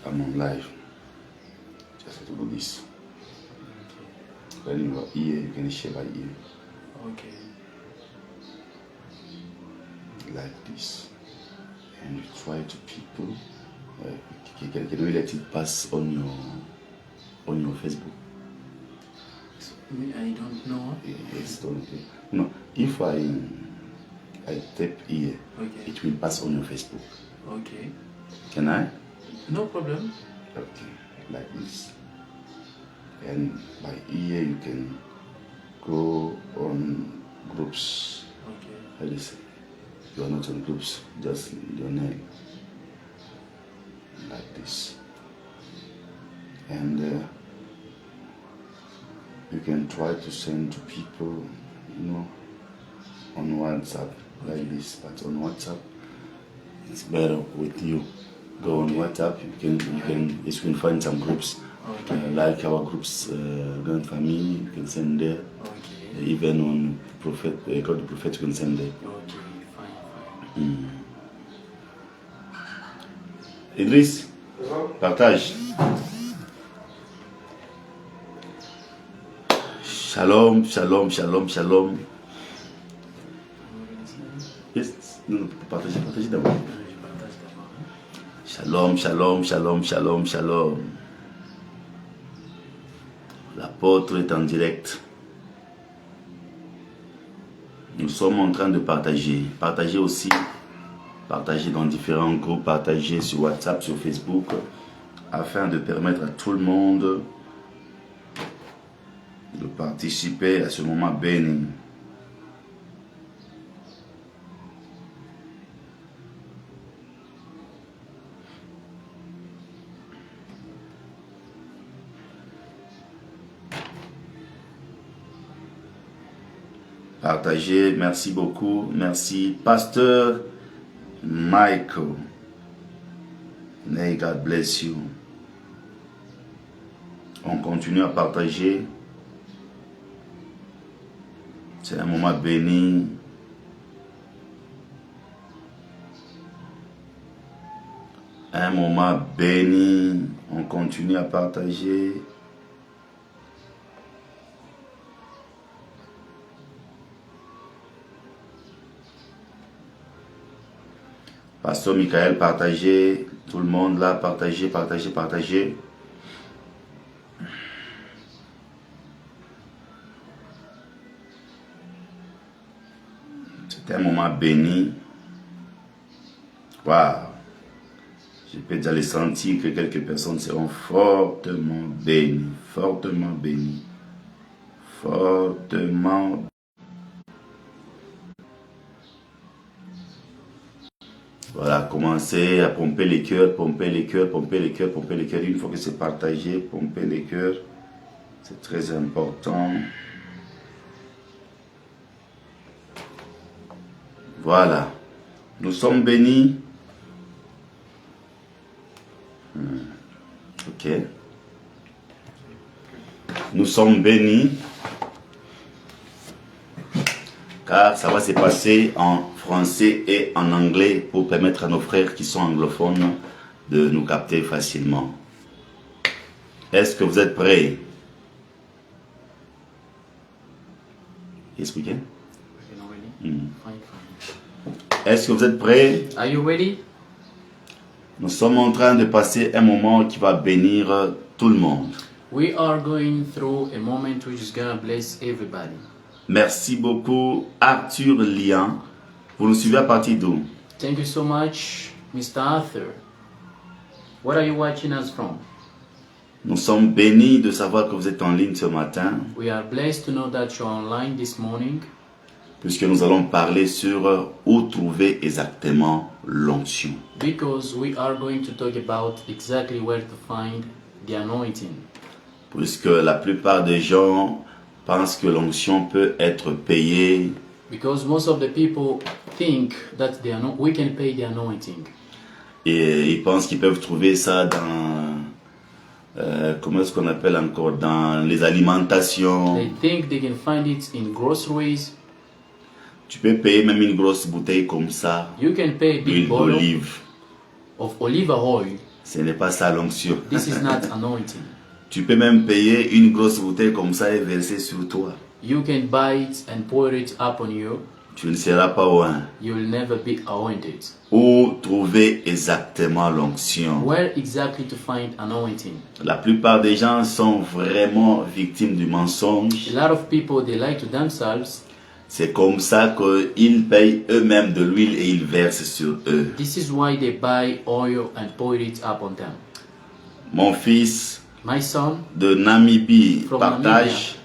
I'm on live. Just have to do this. When you are here, you can share by ear. Okay. Like this. And you try to people. Can we let it pass on your Facebook? I don't know. Yes, don't. No, if I tap here, okay, it will pass on your Facebook. Okay. Can I? No problem. Okay, like this. And by here you can go on groups. Okay. Listen, you are not on groups, just your name. Like this. And you can try to send to people, on WhatsApp, like this. But on WhatsApp, it's better with you. Go on WhatsApp. You can find some groups, like our groups, Grand Family. You can send there. Okay. Even on Prophet, God the Prophet, you can send there. Okay, fine. Idriss, partage. Shalom, shalom, shalom, shalom. Yes, non, partagez d'abord. Shalom, shalom, shalom, shalom, shalom. L'apôtre est en direct. Nous sommes en train de partager. Partager aussi. Partager dans différents groupes. Partager sur WhatsApp, sur Facebook. Afin de permettre à tout le monde de participer à ce moment béni. Partagez, merci beaucoup, merci. Pasteur Michael, may God bless you. On continue à partager. C'est un moment béni. Un moment béni. On continue à partager. Pasteur Michael, partagez. Tout le monde là, partagez, partagez, partagez. C'est un moment béni. Waouh! Je peux déjà le sentir que quelques personnes seront fortement bénies. Fortement bénies. Fortement. Voilà, commencez à pomper les cœurs, pomper les cœurs, pomper les cœurs, pomper les cœurs. Une fois que c'est partagé, pomper les cœurs. C'est très important. Voilà. Nous sommes bénis. Ok. Nous sommes bénis. Car ça va se passer en français et en anglais pour permettre à nos frères qui sont anglophones de nous capter facilement. Est-ce que vous êtes prêts? Expliquez. Est-ce que vous êtes prêts? Are you ready? Nous sommes en train de passer un moment qui va bénir tout le monde. We are going through a moment which is going to bless everybody. Merci beaucoup Arthur Lian. Vous nous suivez à partir d'où? Thank you so much, Mr. Arthur. What are you watching us from? Nous sommes bénis de savoir que vous êtes en ligne ce matin. We are blessed to know that you're online this morning. Puisque nous allons parler sur où trouver exactement l'onction. Because we are going to talk about exactly where to find the anointing. Puisque la plupart des gens pensent que l'onction peut être payée. Because most of the people think that we can pay the anointing. Et ils pensent qu'ils peuvent trouver ça dans, comment est-ce qu'on appelle encore, dans les alimentations. They think they can find it in groceries. Tu peux payer même une grosse bouteille comme ça. You can pay a big L'huile bottle d'olive. of olive oil. Ce n'est pas ça l'onction. This is not anointing. Tu peux même payer une grosse bouteille comme ça et verser sur toi. You can buy it and pour it upon you. Tu ne seras pas loin. You will never be anointed. Où trouver exactement l'onction? Where exactly to find anointing? La plupart des gens sont vraiment victimes du mensonge. A lot of people, they lie to themselves. C'est comme ça qu'ils payent eux-mêmes de l'huile et ils versent sur eux. This is why they buy oil and pour it upon them. Mon fils My son, de Namibie from partage,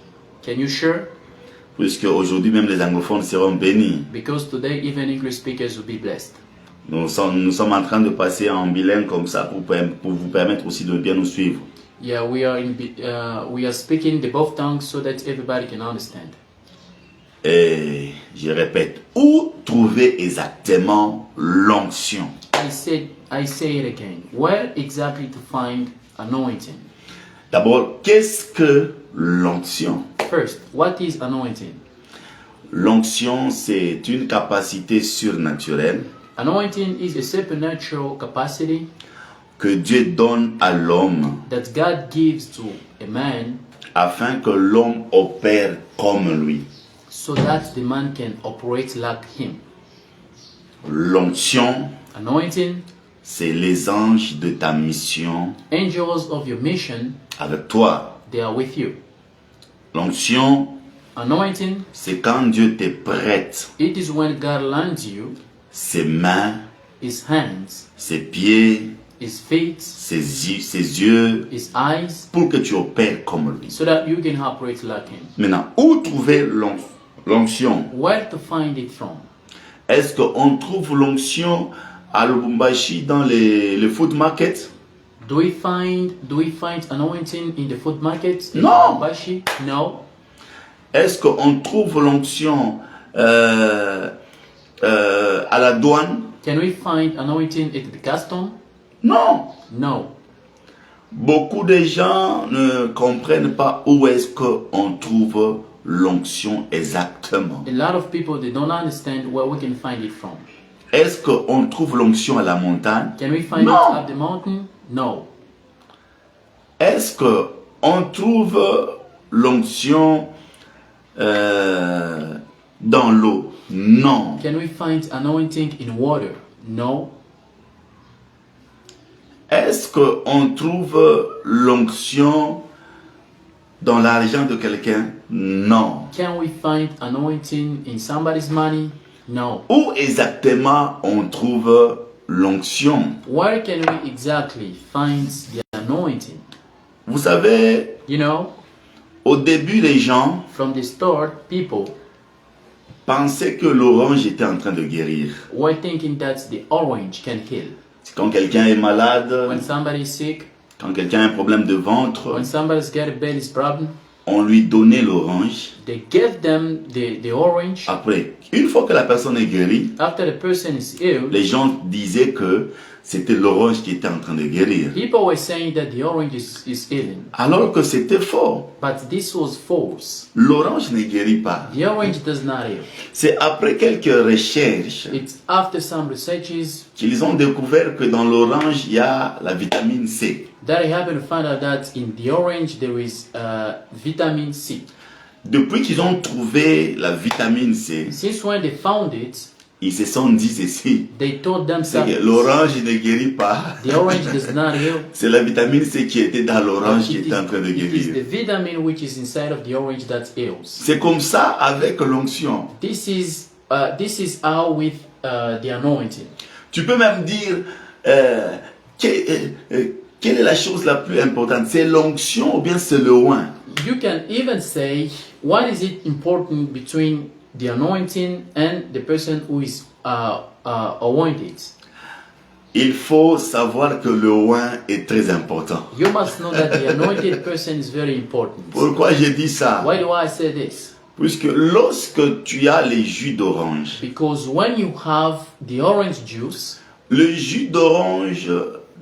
Namibia, can you share? puisque aujourd'hui même les anglophones seront bénis. Because today even English speakers will be blessed. Nous sommes en train de passer en bilingue comme ça pour vous permettre aussi de bien nous suivre. Yeah, we are speaking the both tongues so that everybody can understand. Et je répète, où trouver exactement l'onction? I say it again. Where exactly to find anointing? D'abord, qu'est-ce que l'onction? First, what is anointing? L'onction, c'est une capacité surnaturelle Anointing is a supernatural capacity que Dieu donne à l'homme that God gives to a man afin que l'homme opère comme lui. so that the man can operate like him. L'onction, Anointing, c'est les anges de ta mission angels of your mission, avec toi. they are with you. L'onction, Anointing, c'est quand Dieu te prête it is when God lands you, ses mains, his hands, ses pieds, his feet, ses yeux, his eyes, pour que tu opères comme lui. so that you can operate like him. Maintenant, où trouver l'onction? Where to find it from? Est-ce qu'on trouve l'onction à Lubumbashi dans les food markets? Do we find anointing in the food market? In No. Lubumbashi? No. Est-ce qu'on trouve l'onction à la douane? Can we find anointing at the custom? Non. No. Beaucoup de gens ne comprennent pas où est-ce qu'on trouve l'onction exactement. A lot of people, they don't understand where we can find it from. Est-ce qu'on trouve l'onction à la montagne? Can we find No. it at the mountain? No. Est-ce qu'on trouve l'onction dans l'eau? Non. Can we find anointing in water? No. Est-ce qu'on trouve l'onction dans l'argent de quelqu'un? Non. Can we find anointing in somebody's money? No. Où exactement on trouve l'onction? Where can we exactly find the anointing? Vous savez, You know, au début, les gens from the start, people pensaient que l'orange était en train de guérir. were thinking that the orange can heal. Quand quelqu'un est malade, When somebody is sick, quand quelqu'un a un problème de ventre, when somebody's got a belly problem, on lui donnait l'orange. they give them the orange. Après, une fois que la personne est guérie, After the person is ill, les gens disaient que c'était l'orange qui était en train de guérir. people were saying that the orange is healing. Alors que c'était faux. But this was false. L'orange ne guérit pas. The orange does not heal. C'est après quelques recherches It's after some researches qu'ils ont découvert que dans l'orange, il y a la vitamine C. that I happen to find out that in the orange there is vitamin C. Depuis qu'ils ont trouvé la vitamine C, Since when they found it, ils se sont dit ceci. they told C'est themselves que l'orange ne guérit pas. the orange does not heal. C'est la vitamine C qui était dans l'orange qui It était en train de is the guérir. vitamin which is inside of the orange that heals. C'est comme ça avec l'onction. This is how with the anointing. Tu peux même dire quelle est la chose la plus importante? C'est l'onction ou bien c'est le oin? You can even say, what is it important between the anointing and the person who is anointed? Il faut savoir que le oin est très important. You must know that the anointed person is very important. Pourquoi j'ai dit ça? Why do I say this? Puisque lorsque tu as les jus d'orange, Because when you have the orange juice, le jus d'orange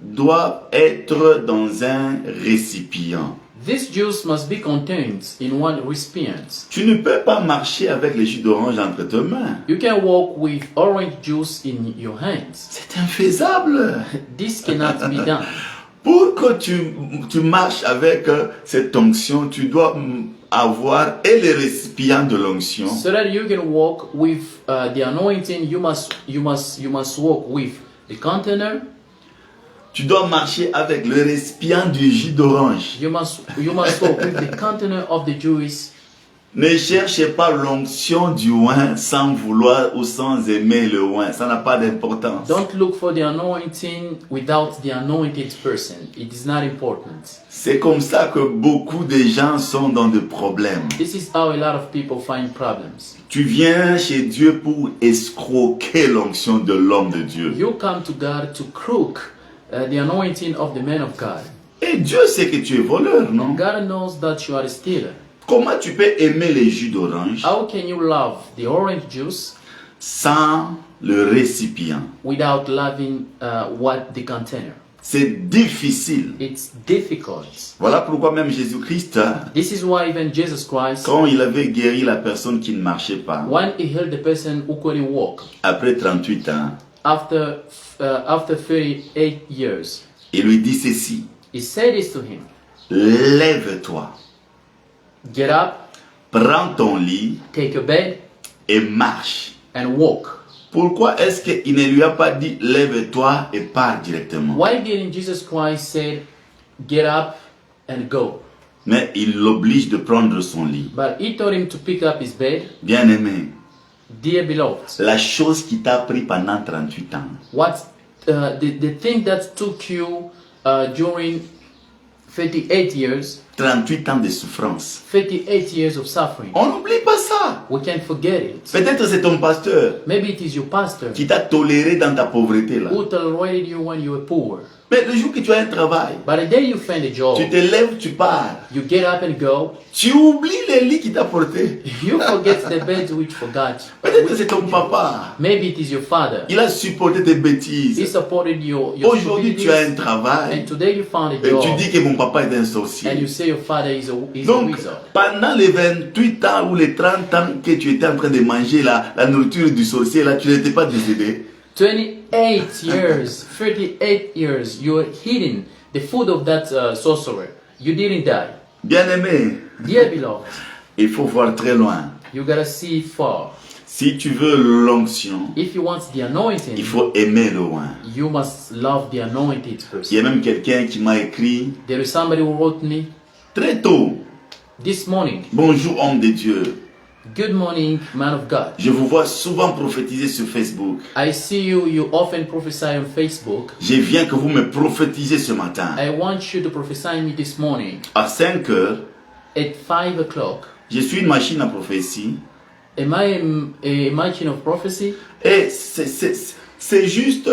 doit être dans un récipient. this juice must be contained in one recipient. Tu ne peux pas marcher avec les jus d'orange entre tes mains. You can walk with orange juice in your hands. C'est infaisable. This cannot be done. Pour que tu marches avec cette onction, tu dois avoir et les récipients de l'onction. So that you can walk with the anointing, you must walk with the container. Tu dois marcher avec le récipient du jus d'orange. You must walk with the container of the juice. Ne cherchez pas l'onction du vin sans vouloir ou sans aimer le vin. Ça n'a pas d'importance. Don't look for the anointing without the anointed person. It is not important. C'est comme ça que beaucoup de gens sont dans des problèmes. This is how a lot of people find problems. Tu viens chez Dieu pour escroquer l'onction de l'homme de Dieu. You come to God to crook the anointing of the man of God. Et Dieu sait que tu es voleur, non? God knows that you are a stealer. Comment tu peux aimer les jus d'orange How can you love the orange juice sans le récipient? without loving the container? C'est difficile. It's difficult. Voilà pourquoi même Jésus-Christ, This is why even Jesus Christ, quand il avait guéri la personne qui ne marchait pas, when he healed the person who couldn't walk, après 38 ans, after 38 years, il lui dit ceci: he said this to him: lève-toi, get up, prends ton lit take a bed, et marche. and walk. Pourquoi est-ce qu'il ne lui a pas dit lève-toi et pars directement? Why didn't Jesus Christ say, get up and go? Mais il l'oblige de prendre son lit. But he told him to pick up his bed. Bien-aimé, Dear beloved, la chose qui t'a pris pendant 38 ans, what the thing that took you during 38 years, 38 ans de souffrance. 38 years of suffering, On n'oublie pas ça. we can't forget it. Peut-être c'est ton pasteur Maybe it is your pastor qui t'a toléré dans ta pauvreté là. who tolerated you when you were poor. Mais le jour que tu as un travail, But the day you find a job, tu te lèves, tu pars. you get up and go. Tu oublies les lits qu'il t'a portés. You forget the bed which forgot. Peut-être que c'est ton papa. Maybe it is your father. Il a supporté tes He bêtises. supported your Aujourd'hui, tu as un stupidities, travail. and today you found a Et tu job, dis que mon papa est un and you sorcier. say your father is a Donc, wizard. pendant les 28 ans ou les 30 ans que tu étais en train de manger la nourriture du sorcier, là, tu n'étais pas décédé. 28 years, 38 years, you were eating the food of that sorcerer. You didn't die. Bien-aimé, Dear beloved, il faut voir très loin. you gotta see far. Si tu veux l'onction, If you want the il anointing, faut aimer le loin. you must love the anointed Il y a person. même quelqu'un qui m'a écrit There is somebody who wrote me très tôt: this morning, bonjour homme de Dieu. good morning, man of God. Je vous vois souvent prophétiser sur Facebook. I see you often prophesy on Facebook. Je viens que vous me prophétisez ce matin. I want you to prophesy me this morning À 5 heures, at 5 o'clock. je suis une machine à prophétie. Am I a machine of prophecy? Et c'est juste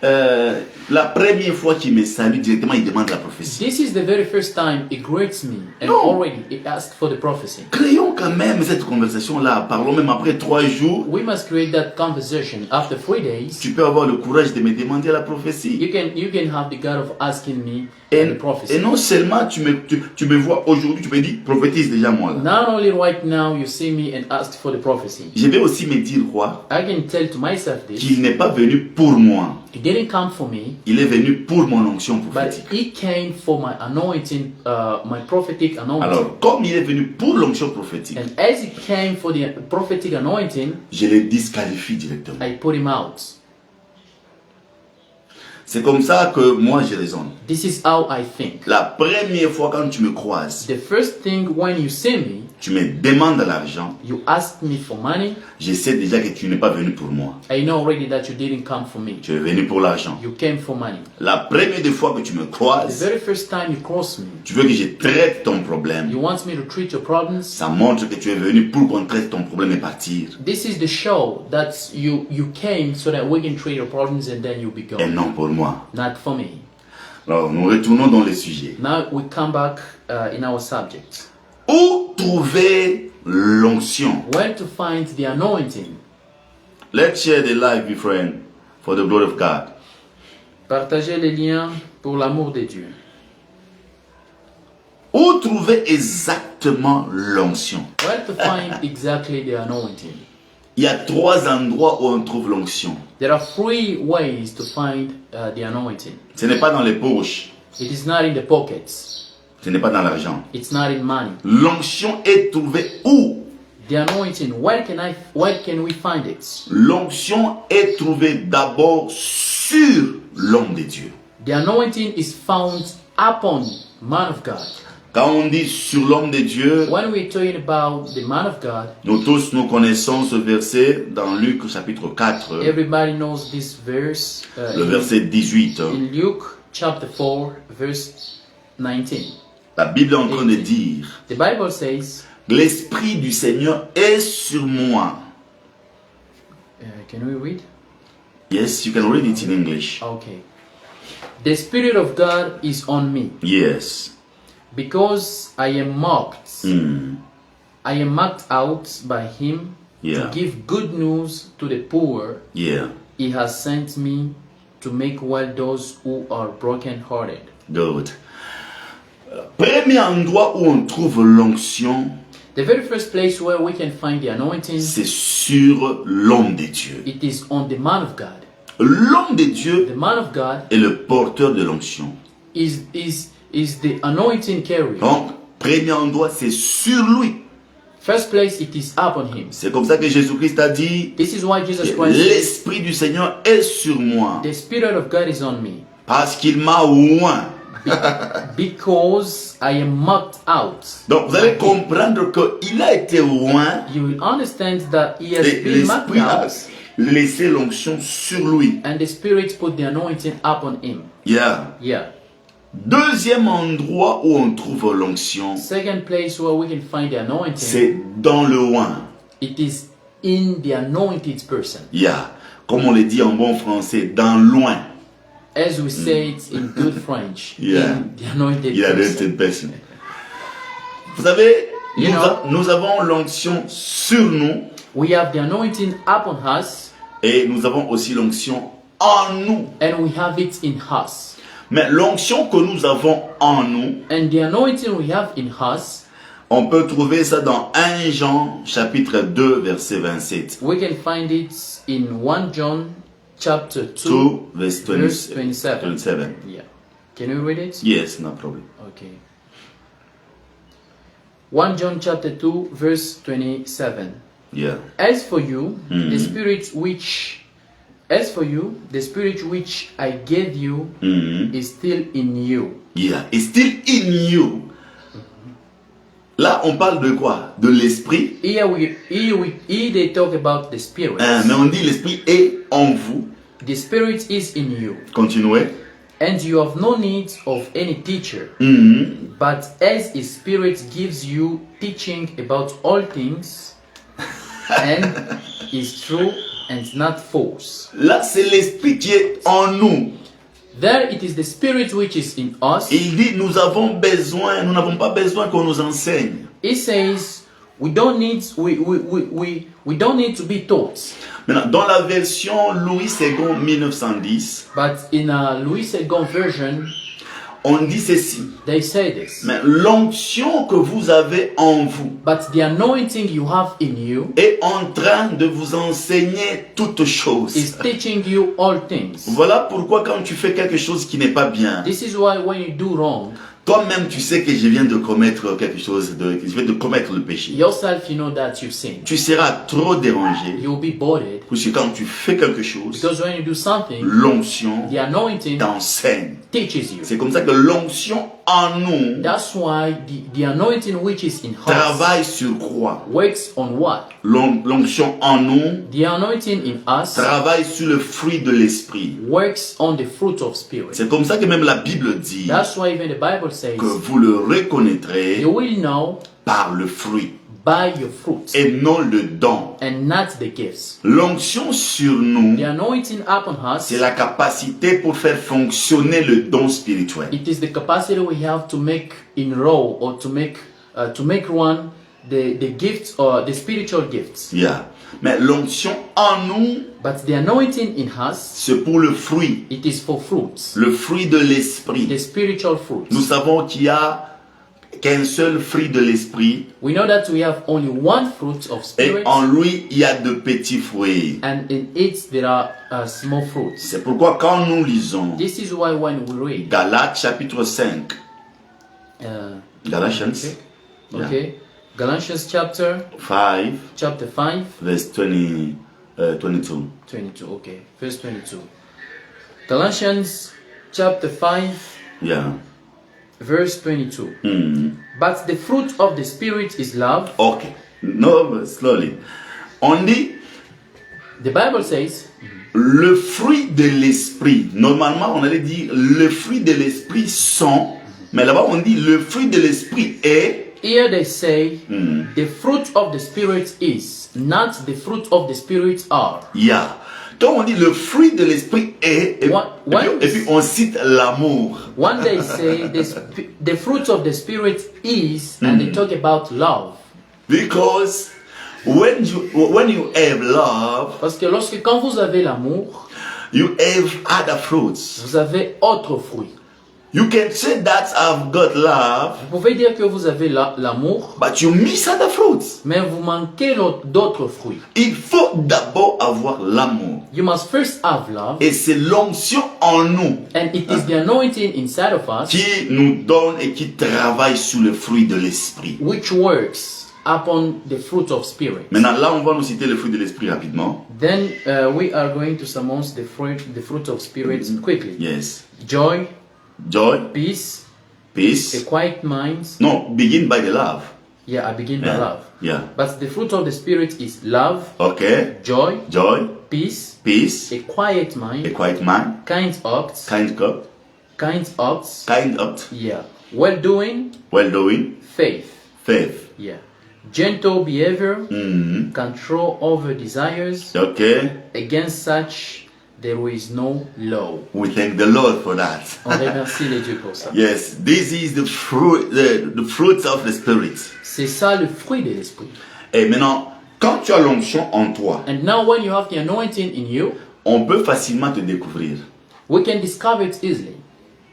la première fois qu'il me salue directement, il demande la prophétie. This is the very first time he greets me and No. already he asked for the prophecy. Créons quand même cette conversation-là. Parlons même après 3 jours. We must create that conversation. After 3 days, Tu peux avoir le courage de me demander la prophétie. you can have the God of asking me Et, the prophecy. et non seulement tu me vois aujourd'hui, tu me dis prophétise déjà moi là. Not only right now you see me and ask for the prophecy. Je vais aussi me dire quoi? I can tell to myself this. Qu'il n'est pas venu pour moi. He didn't come for me, Il est venu pour mon onction but prophétique. he came for my anointing, my prophetic anointing. Alors, comme il est venu pour l'onction prophétique, And as he came for the prophetic anointing, je le disqualifie directement. I put him out. C'est comme ça que moi je raisonne. This is how I think. La première fois quand tu me croises, The first thing when you see me, tu me demandes l'argent, you ask me for money. je sais déjà que tu n'es pas venu pour moi. I know already that you didn't come for me. Tu es venu pour l'argent. You came for money. La première des fois que tu me The croises, very first time you cross me, tu veux que je traite ton problème. you want me to treat your problems. Ça montre que tu es venu pour qu'on traite ton problème et partir. This is the show that you came so that we can treat your problems and then you'll be Et gone. non pour moi. Not for me. Alors, nous retournons dans le sujet. Now we come back in our subject. Où trouver l'onction? Where to find the anointing? Let's share the life, my friend, for the glory of God. Partagez les liens pour l'amour de Dieu. Où trouver exactement l'onction? Where to find exactly the anointing? Il y a 3 endroits où on trouve l'onction. There are 3 ways to find the anointing. Ce n'est pas dans les poches. It is not in the pockets. Ce n'est pas dans l'argent. It's not in money. L'onction est trouvée où? The anointing, where can we find it? L'onction est trouvée d'abord sur l'homme de Dieu. The anointing is found upon man of God. Quand on dit sur l'homme de Dieu, When we're talking about the man of God, nous tous nous connaissons ce verset dans Luc chapitre 4, everybody knows this verse le verset 18. in Luke chapter 4, verse 19. La Bible est en train de dire, The Bible says, l'Esprit du Seigneur est sur moi. can we read? Yes, you can read it in English. Okay. The Spirit of God is on me, Yes. because I am marked. I am marked out by Him Yeah. to give good news to the poor. Yeah. He has sent me to make well those who are brokenhearted. Good. Premier endroit où on trouve l'onction, The very first place where we can find the anointing, c'est sur l'homme de Dieu. it is on the man of God. L'homme de Dieu The man of God est le porteur de l'onction. is the anointing carrier. Donc, premier endroit, c'est sur lui. First place, it is upon him. C'est comme ça que Jésus-Christ a dit, This is why Jesus Christ said, l'Esprit du Seigneur est sur moi, the Spirit of God is on me, parce qu'il m'a oint. because I am marked out. Donc, vous allez comprendre qu'il a été oint You will understand that he has et been marked l'Esprit a out, laissé l'onction sur lui. and the Spirit put the anointing upon him. Yeah. Yeah. Deuxième endroit où on trouve l'onction, Second place where we can find the anointing, c'est dans le oint. it is in the anointed person. Yeah. Comme on le dit en bon français, dans loin. As we say it in good French, Yeah. in the anointed Il a person. anointed person. Vous savez, You nous avons l'onction sur nous We have the anointing upon us, et nous avons aussi l'onction en nous. and we have it in us. Mais l'onction que nous avons en nous, And the anointing we have in us, on peut trouver ça dans 1 Jean chapitre 2 verset 27. we can find it in 1 John chapter 2, 2 verse verse 27. 27. Yeah. Can you read it? Yes, no problem. Okay. 1 John chapter 2, verse 27. Yeah. As for you, the spirit which I gave you is still in you. Yeah. It's still in you. Là, on parle de quoi? De l'esprit. Here they talk about the spirit. Mais on dit l'esprit est en vous. The spirit is in you, Continuez. and you have no need of any teacher, but as his spirit gives you teaching about all things, and is true and not false. Là, c'est l'esprit qui est en nous. There it is the spirit which is in us. Il dit, nous n'avons pas besoin qu'on nous enseigne. He says we don't need to be taught. Maintenant, dans la version Louis II 1910, But in a Louis II version, on dit ceci. they say this. Mais l'onction que vous avez en vous But the anointing you have in you est en train de vous enseigner toutes choses. is teaching you all things. Voilà pourquoi quand tu fais quelque chose qui n'est pas bien, This is why when you do wrong, toi-même tu sais que je viens de commettre je viens de commettre le péché. yourself you know that you've sinned. Tu seras trop dérangé. You'll be bothered, Parce que quand tu fais quelque chose, because when you do something, l'onction the anointing t'enseigne. teaches you. C'est comme ça que l'onction en nous That's why the anointing which is in us travaille sur quoi? works on what? L'onction en nous The anointing in us travaille sur le fruit de l'esprit. works on the fruit of spirit. C'est comme ça que même la Bible dit That's why even the Bible says que vous le reconnaîtrez you will know par le fruit by your fruits et non le don. and not the gifts. L'onction sur nous, The anointing upon us, c'est la capacité pour faire fonctionner le don spirituel. it is the capacity we have to make enroll or to make run the gifts or the spiritual gifts. Yeah. Mais l'onction en nous, But the anointing in us, c'est pour le fruit, it is for fruits, le fruit de l'esprit. the spiritual fruits. Nous savons qu'il y a qu'un seul fruit de l'esprit We know that we have only one fruit of et spirit, en lui il y a de petits fruits. and in it there are small fruits. C'est pourquoi quand nous lisons This is why when we read Galates chapitre 5, Galatians okay, Galatians chapter 5, 5, verse 22. 22. Okay, verse 22. Galatians chapter 5, Yeah. verse 22. But the fruit of the Spirit is love. Okay. No, slowly. On dit The Bible says, le fruit de l'esprit. Normalement, on allait dire le fruit de l'esprit sont, mais là-bas on dit le fruit de l'esprit est. here they say, the fruit of the Spirit is, not the fruit of the Spirit are. Yeah. Quand on dit le fruit de l'esprit est, et puis on cite l'amour. One day say the fruit of the Spirit is, and they talk about love. Because when you have love, Parce que quand vous avez l'amour, you have other fruits. vous avez autre fruit. You can say that I've got love, Vous pouvez dire que vous avez l'amour, but you miss other fruits. mais vous manquez d'autres fruits. Il faut d'abord avoir l'amour. You must first have love, Et c'est l'onction en nous and it is the anointing inside of us qui nous donne et qui travaille sur le fruit de l'esprit. which works upon the fruit of spirit. Maintenant, là, on va nous citer le fruit de l'esprit rapidement. Then we are going to summon the fruit of spirit quickly. Yes. Joy, Joy, peace, a peace. quiet mind. No, begin by the love. Yeah, I begin by Yeah. love. Yeah. But the fruit of the spirit is love, Okay. joy, Joy, peace, peace, a quiet a mind, quiet mind, kind acts, kind cup, kind acts, kind up, yeah, well doing, well doing, faith, faith. yeah, gentle behavior, Mhm. control over desires. Okay. Against such there is no law. We thank the Lord for that. On remercie les dieux pour ça. Yes, this is the fruit, the fruits of the Spirit. C'est ça le fruit de l'esprit. Et maintenant, quand tu as l'onction en toi, And now when you have the anointing in you, on peut facilement te découvrir we can discover it easily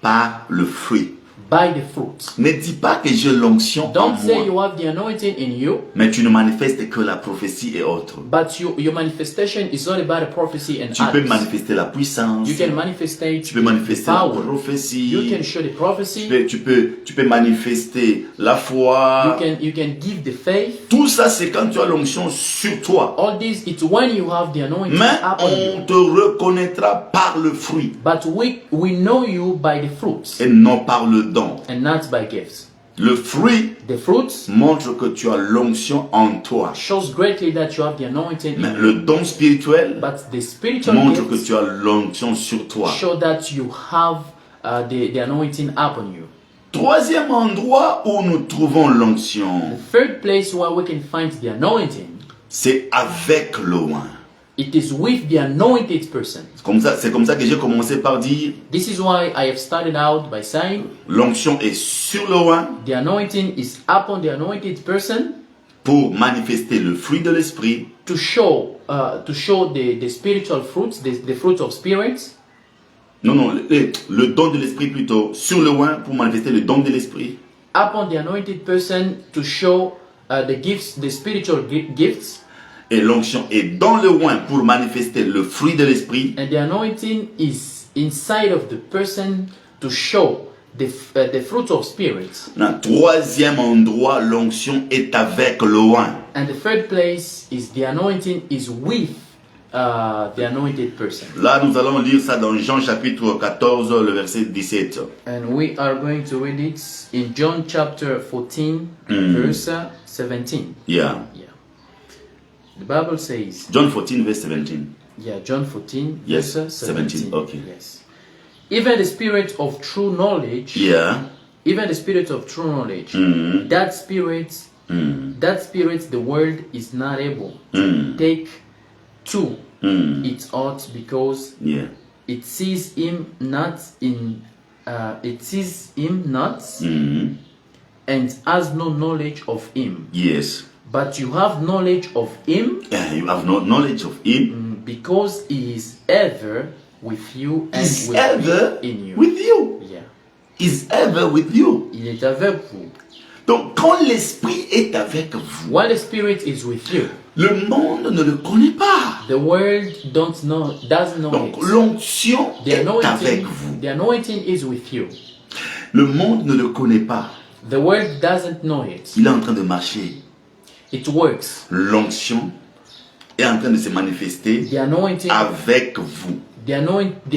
par le fruit. by the fruit. Ne dis pas que j'ai l'onction en Don't say moi, you have the anointing in you, mais tu ne manifestes que la prophétie et autres. but your manifestation is not about a prophecy and Tu peux acts. manifester la puissance, You can manifestate tu peux manifester la power. prophétie, You can show the prophecy. tu peux manifester la foi. You can give the faith. Tout ça, c'est quand tu as l'onction sur toi. All this, it's when you have the anointing Mais upon on you. te reconnaîtra par le fruit But we know you by the fruits et non par le don. and not by gifts. Le fruit The fruits montre que tu as l'onction en toi. shows greatly that you have the anointing Mais in le you. don spirituel But the spiritual montre que gifts tu as l'onction sur toi. show that you have the anointing upon you. Troisième endroit où nous trouvons l'onction, The third place where we can find the anointing, c'est avec le oint. it is with the anointed person. C'est comme ça que j'ai commencé par dire This is why I have started out by saying l'onction est sur le oint the anointing is upon the anointed person pour manifester le fruit de l'esprit to show the spiritual fruits, the fruit of spirits. Non, le don de l'esprit plutôt. Sur le oint pour manifester le don de l'esprit. Upon the anointed person to show the gifts, the spiritual gifts. Et l'onction est dans le oint pour manifester le fruit de l'esprit. And the anointing is inside of the person to show the fruit of spirits. Troisième endroit, l'onction est avec le oint. And the third place is the anointing is with the anointed person. Là, nous allons lire ça dans Jean chapitre 14, le verset 17. And we are going to read it in John chapter 14, verse 17. Yeah. Yeah. The Bible says, John 14, verse 17. yeah, John 14, Yes, verse 17. 17, okay. Yes. Even the spirit of true knowledge, Yeah. even the spirit of true knowledge, Mm. that spirit, the world is not able to take to its ought, because Yeah. it sees him not and has no knowledge of him. Yes. But you have knowledge of him Yeah, you have no knowledge of him. because he is ever with you and He's will ever be in you. with you. Yeah. He's ever with you. Il est avec vous. Donc, quand l'Esprit est avec vous, When the Spirit is with you, le monde ne le connaît pas. the world doesn't know Donc, it. l'onction The est avec anointing, vous. the anointing is with you. Le monde ne le connaît pas. The world doesn't know it. Il est en train de marcher. It works. L'onction est en train de se manifester The anointing, avec vous. the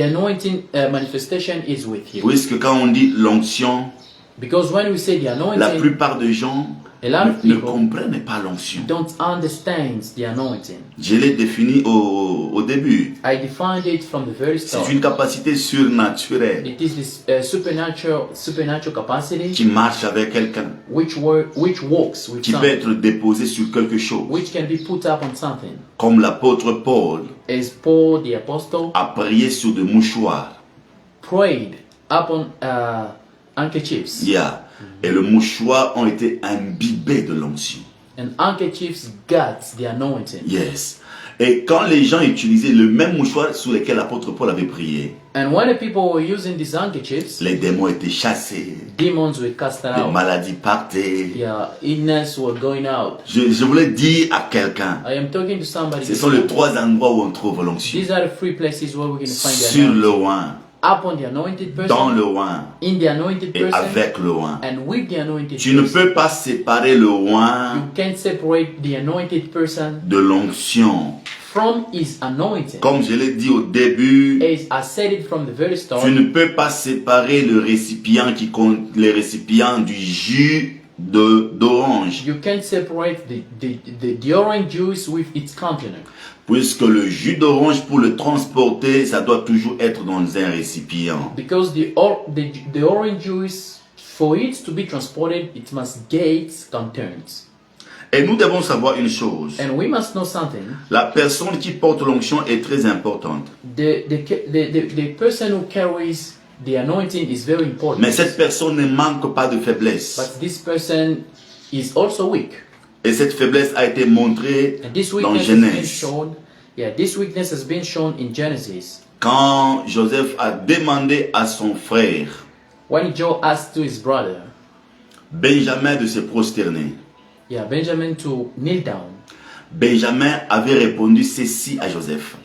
anointing manifestation is with you. Puisque quand on dit l'onction, Because when we say the la anointing, plupart des gens a lot of ne people comprennent pas l'onction. don't understand the anointing. Je l'ai défini au début. I defined it from the very start. C'est une capacité surnaturelle It is this supernatural capacity qui marche avec quelqu'un, which works with qui peut something, être déposée sur quelque chose. which can be put up on something. Comme l'apôtre Paul As Paul the apostle a prié sur des mouchoirs. prayed upon handkerchiefs, Yeah. Et les mouchoirs ont été imbibés de l'onction. and handkerchiefs got the anointing. Yes. Et quand les gens utilisaient le même mouchoir sur lequel l'apôtre Paul avait prié, And when the people were using these handkerchiefs, les démons étaient chassés, demons were casted les out. maladies partaient. Yeah, illness were going out. Je voulais dire à quelqu'un, I am talking to somebody. ce sont les trois endroits où on trouve l'onction. These are the three places where we can find the Sur anointing. le oin, Upon the anointed dans person, le oin in the anointed et person, avec le oin. and with the anointed Tu ne person. peux pas séparer le oin You can't separate the anointed person de l'onction. from his anointing. Comme je l'ai dit au début, As I said it from the very start, tu ne peux pas séparer le récipient les récipients du jus d'orange. you can't separate the orange juice with its container. Puisque le jus d'orange, pour le transporter, ça doit toujours être dans un récipient. Because the orange juice, for it to be transported, it must get containers. Et nous devons savoir une chose. And we must know something. La personne qui porte l'onction est très importante. The person who carries the anointing is very important. Mais cette personne ne manque pas de faiblesse. But this person is also weak. Et cette faiblesse a été montrée And this dans weakness has been Genèse. shown. Yeah, this weakness has been shown in Genesis. Quand Joseph a demandé à son frère, When Joe asked to his brother, Benjamin, de se prosterner, yeah, Benjamin to kneel down. Benjamin avait répondu ceci à Joseph.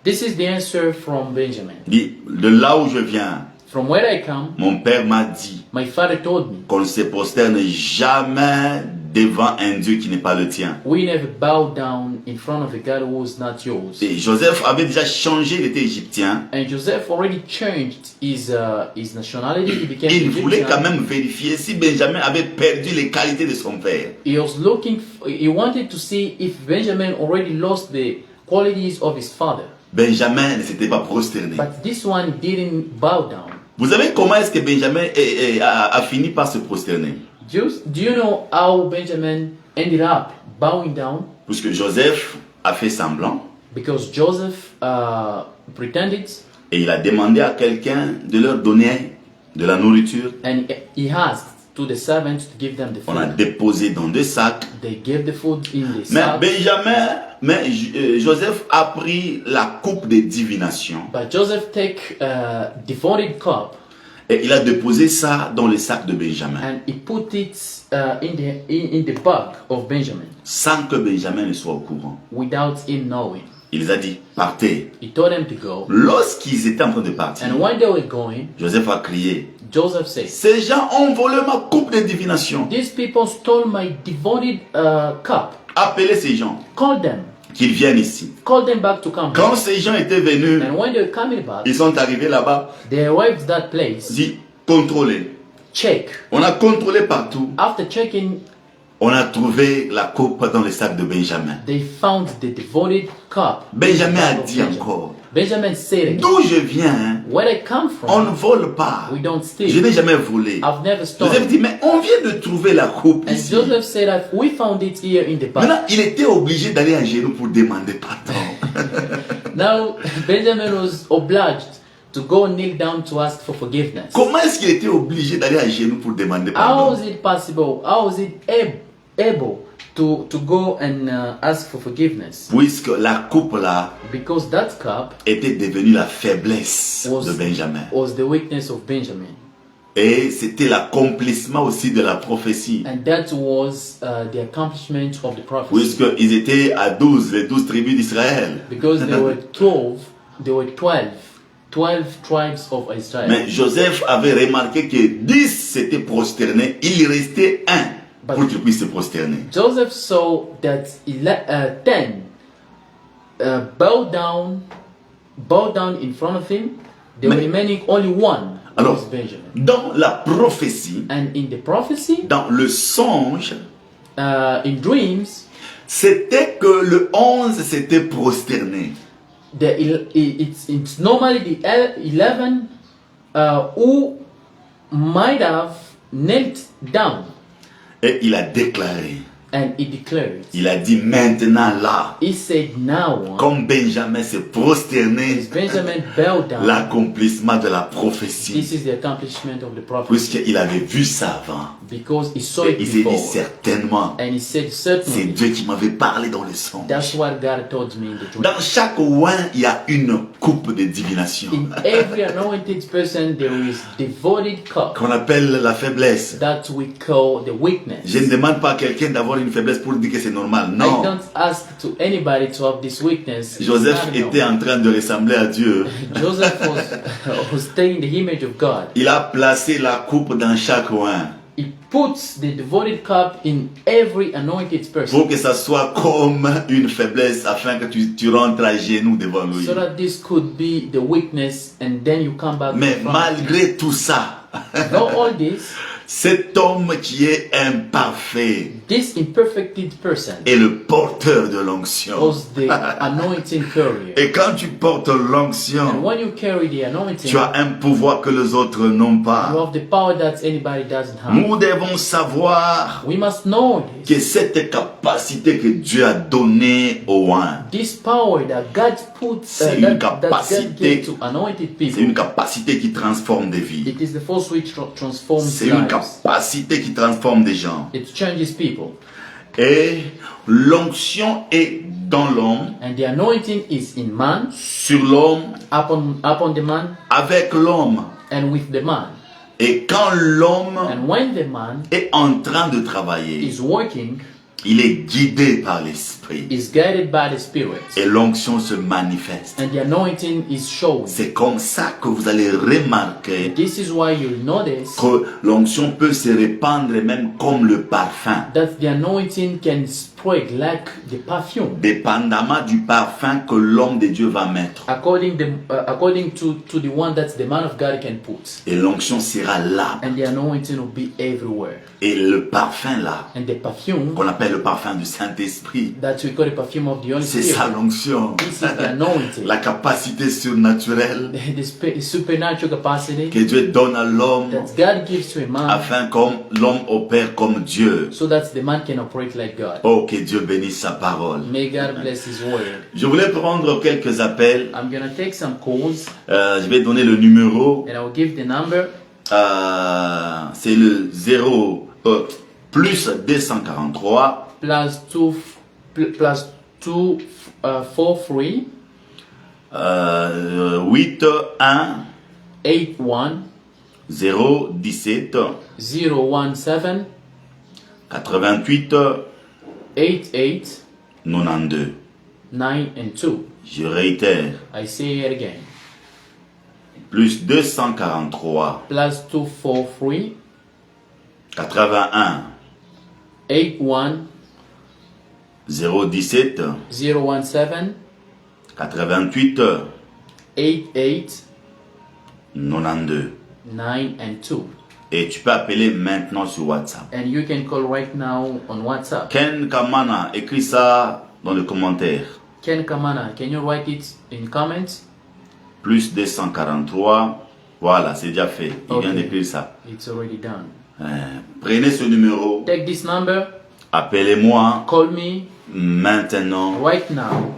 This is the answer from Benjamin. Il dit, de là où je viens, From where I come, mon père m'a dit my father told me, qu'on ne se prosterne jamais devant un Dieu qui n'est pas le tien. we never bow down in front of a God who is not yours. Et Joseph avait déjà changé, il était égyptien. And Joseph already changed his nationality. He became Il voulait quand Egyptian. même vérifier si Benjamin avait perdu les qualités de son père. He wanted to see if Benjamin already lost the qualities of his father. Benjamin ne s'était pas prosterné. But this one didn't bow down. Vous savez comment est-ce que Benjamin a fini par se prosterner? Do you know how Benjamin ended up bowing down? Puisque Joseph a fait semblant Because Joseph pretended, et il a demandé à quelqu'un de leur donner de la nourriture. and he asked to the servants to give them the On a food. déposé dans des sacs. They gave the food in the Mais sack. Joseph a pris la coupe de divination But Joseph take devoted cup et il a déposé ça dans le sac de Benjamin and he put it in the bag of Benjamin sans que Benjamin ne soit au courant. without him knowing. Il les a dit, partez. He told them to go. Lorsqu'ils étaient en train de partir, And when they were going, Joseph a crié, Joseph said, ces gens ont volé ma coupe de divination. these people stole my devoted cup. Appelez ces gens, Call them. qu'ils viennent ici. Call them back to come. Quand ces gens étaient venus, And when they were coming back, ils sont arrivés là-bas, they arrived at that place. dit, contrôlez. Check. On a contrôlé partout. After checking, On a trouvé la coupe dans le sac de Benjamin. they found the devoted cup. Benjamin a Of dit Benjamin. encore, Benjamin said again, d'où je viens, where I come on ne from, vole pas. we don't Je steal. n'ai jamais volé. I've never Joseph stolen. dit, mais on vient de trouver la coupe And ici. Joseph said that we found it here in the bag. Maintenant, il était obligé d'aller à genoux pour demander pardon. Now Benjamin was obliged to go kneel down to ask for forgiveness. Comment est-ce qu'il était obligé d'aller à genoux pour demander How pardon? is it possible? How is it able to go and ask for forgiveness? Puisque la coupe là Because that cup était devenue la faiblesse de Benjamin. was the weakness of Benjamin. Et c'était l'accomplissement aussi de la prophétie. And that was the accomplishment of the prophecy. Puisqu'ils étaient à 12, les 12 tribus d'Israël. Because there were 12 tribes of Israel. Mais Joseph avait remarqué que 10 s'étaient prosternés, il restait un pour qu'ils puissent se prosterner. Joseph saw that 10 bowed down in front of him. There remaining only one. Alors, Benjamin. dans la prophétie, And in the prophecy, dans le songe, in dreams, c'était que le 11 s'était prosterné. It's normally the 11 who might have knelt down. Et il a déclaré, And he declared, il a dit maintenant là, he said now, comme Benjamin s'est prosterné, as Benjamin bowed down, l'accomplissement de la prophétie. this is the accomplishment of the prophecy. Puisqu'il avait vu ça avant. Because he saw Et it il s'est dit before. certainement, And he said c'est certainly, Dieu qui m'avait parlé dans le songe. that's what God told me in the dream. Dans chaque oin, il y a une coupe de divination In every anointed person, there is devoted cup qu'on appelle la faiblesse. that we call the weakness. Je ne demande pas à quelqu'un d'avoir une faiblesse pour dire que c'est normal. I Non. don't ask to anybody to have this weakness. It's Joseph not était en train de ressembler à Dieu. Joseph was staying in the image of God. Il a placé la coupe dans chaque oin He puts the devoted cup in every anointed person pour que ça soit comme une faiblesse afin que tu rentres à genoux devant lui. so that this could be the weakness and then you come back. Mais from malgré tout ça, Though all this, cet homme qui est imparfait this imperfected person est le porteur de l'onction. was the anointing carrier. Et quand tu portes And l'onction, when you carry the anointing, tu as un pouvoir que les autres n'ont you pas. have the power that anybody doesn't have. Nous devons savoir We must know que this. cette capacité que Dieu a donnée aux uns, This power that God puts, C'est une that God capacité- gave to anointed c'est une people. capacité qui transforme des vies. It is the force which transforms C'est une lives. capacité qui transforme des gens. It changes people. Et l'onction est dans l'homme, And the anointing is in man, sur l'homme, upon the man, avec l'homme. and with the man. Et quand l'homme And when the man est en train de travailler, is working, il est guidé par l'esprit. is guided by the Spirit. Et l'onction se manifeste. And the anointing is shown. C'est comme ça que vous allez remarquer This is why you'll notice que l'onction peut se répandre même comme le parfum. that the anointing can spread like the perfume. Dépendamment du parfum que l'homme de Dieu va mettre. According to the one that the man of God can put. Et l'onction sera là. And the anointing will be everywhere. Et le parfum là, And the perfume qu'on appelle le parfum du Saint-Esprit, that we call the perfume of the Holy c'est ça Spirit. l'onction. This is the anointing. La capacité surnaturelle The supernatural capacity que Dieu donne à l'homme that God gives to a man afin que l'homme opère comme Dieu. so that the man can operate like God. Oh, que Dieu bénisse sa parole. May God bless His word. Je voulais prendre quelques appels. I'm gonna take some calls Je vais donner le numéro. and I'll give the number. C'est le 0 plus 243 plus 43 8 1 81 017 017 88 88 92. 9 and 2. Je réitère. I say it again. Plus 243 Plus 243 81 81 017 017 88 88 92. 9 and 2. Et tu peux appeler maintenant sur WhatsApp. And you can call right now on WhatsApp. Ken Kamana, écris ça dans le commentaire. Ken Kamana, can you write it in comments? Plus 243. Voilà, c'est déjà fait. Il vient Ok. d'écrire ça. It's already done. Prenez ce numéro. Take this number, Appelez-moi call me maintenant right now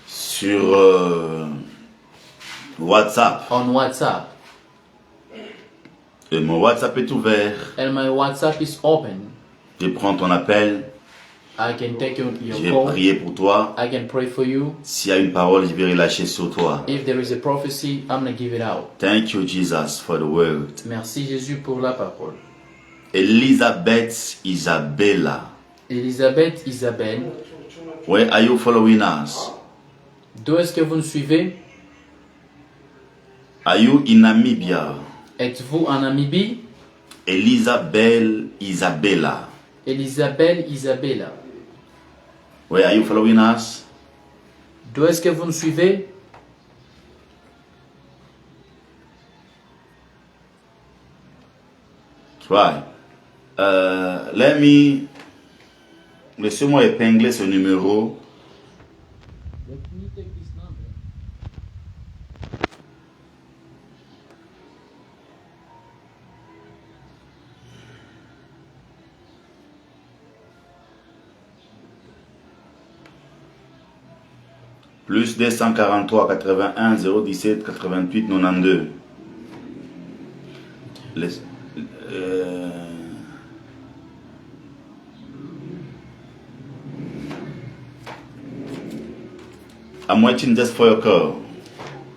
sur WhatsApp. on WhatsApp. Et mon WhatsApp est ouvert. And my WhatsApp is open. Je prends ton appel I can take your Je vais call. prier pour toi. I can pray for you. S'il y a une parole, je vais relâcher sur toi. If there is a prophecy, I'm going to give it out. Thank you, Jesus, for the word. Merci Jésus pour la parole. Elizabeth Isabella. Elisabeth Isabelle, Where are you following us? d'où est-ce que vous nous suivez? Are you in Namibia? Êtes-vous en Namibie? Elizabeth Isabella. Elisabeth Isabella, Where are you following us? d'où est-ce que vous nous suivez? Right. Laissez-moi épingler ce numéro. Plus 243 81 017 88 92. Les- I'm waiting just for your call.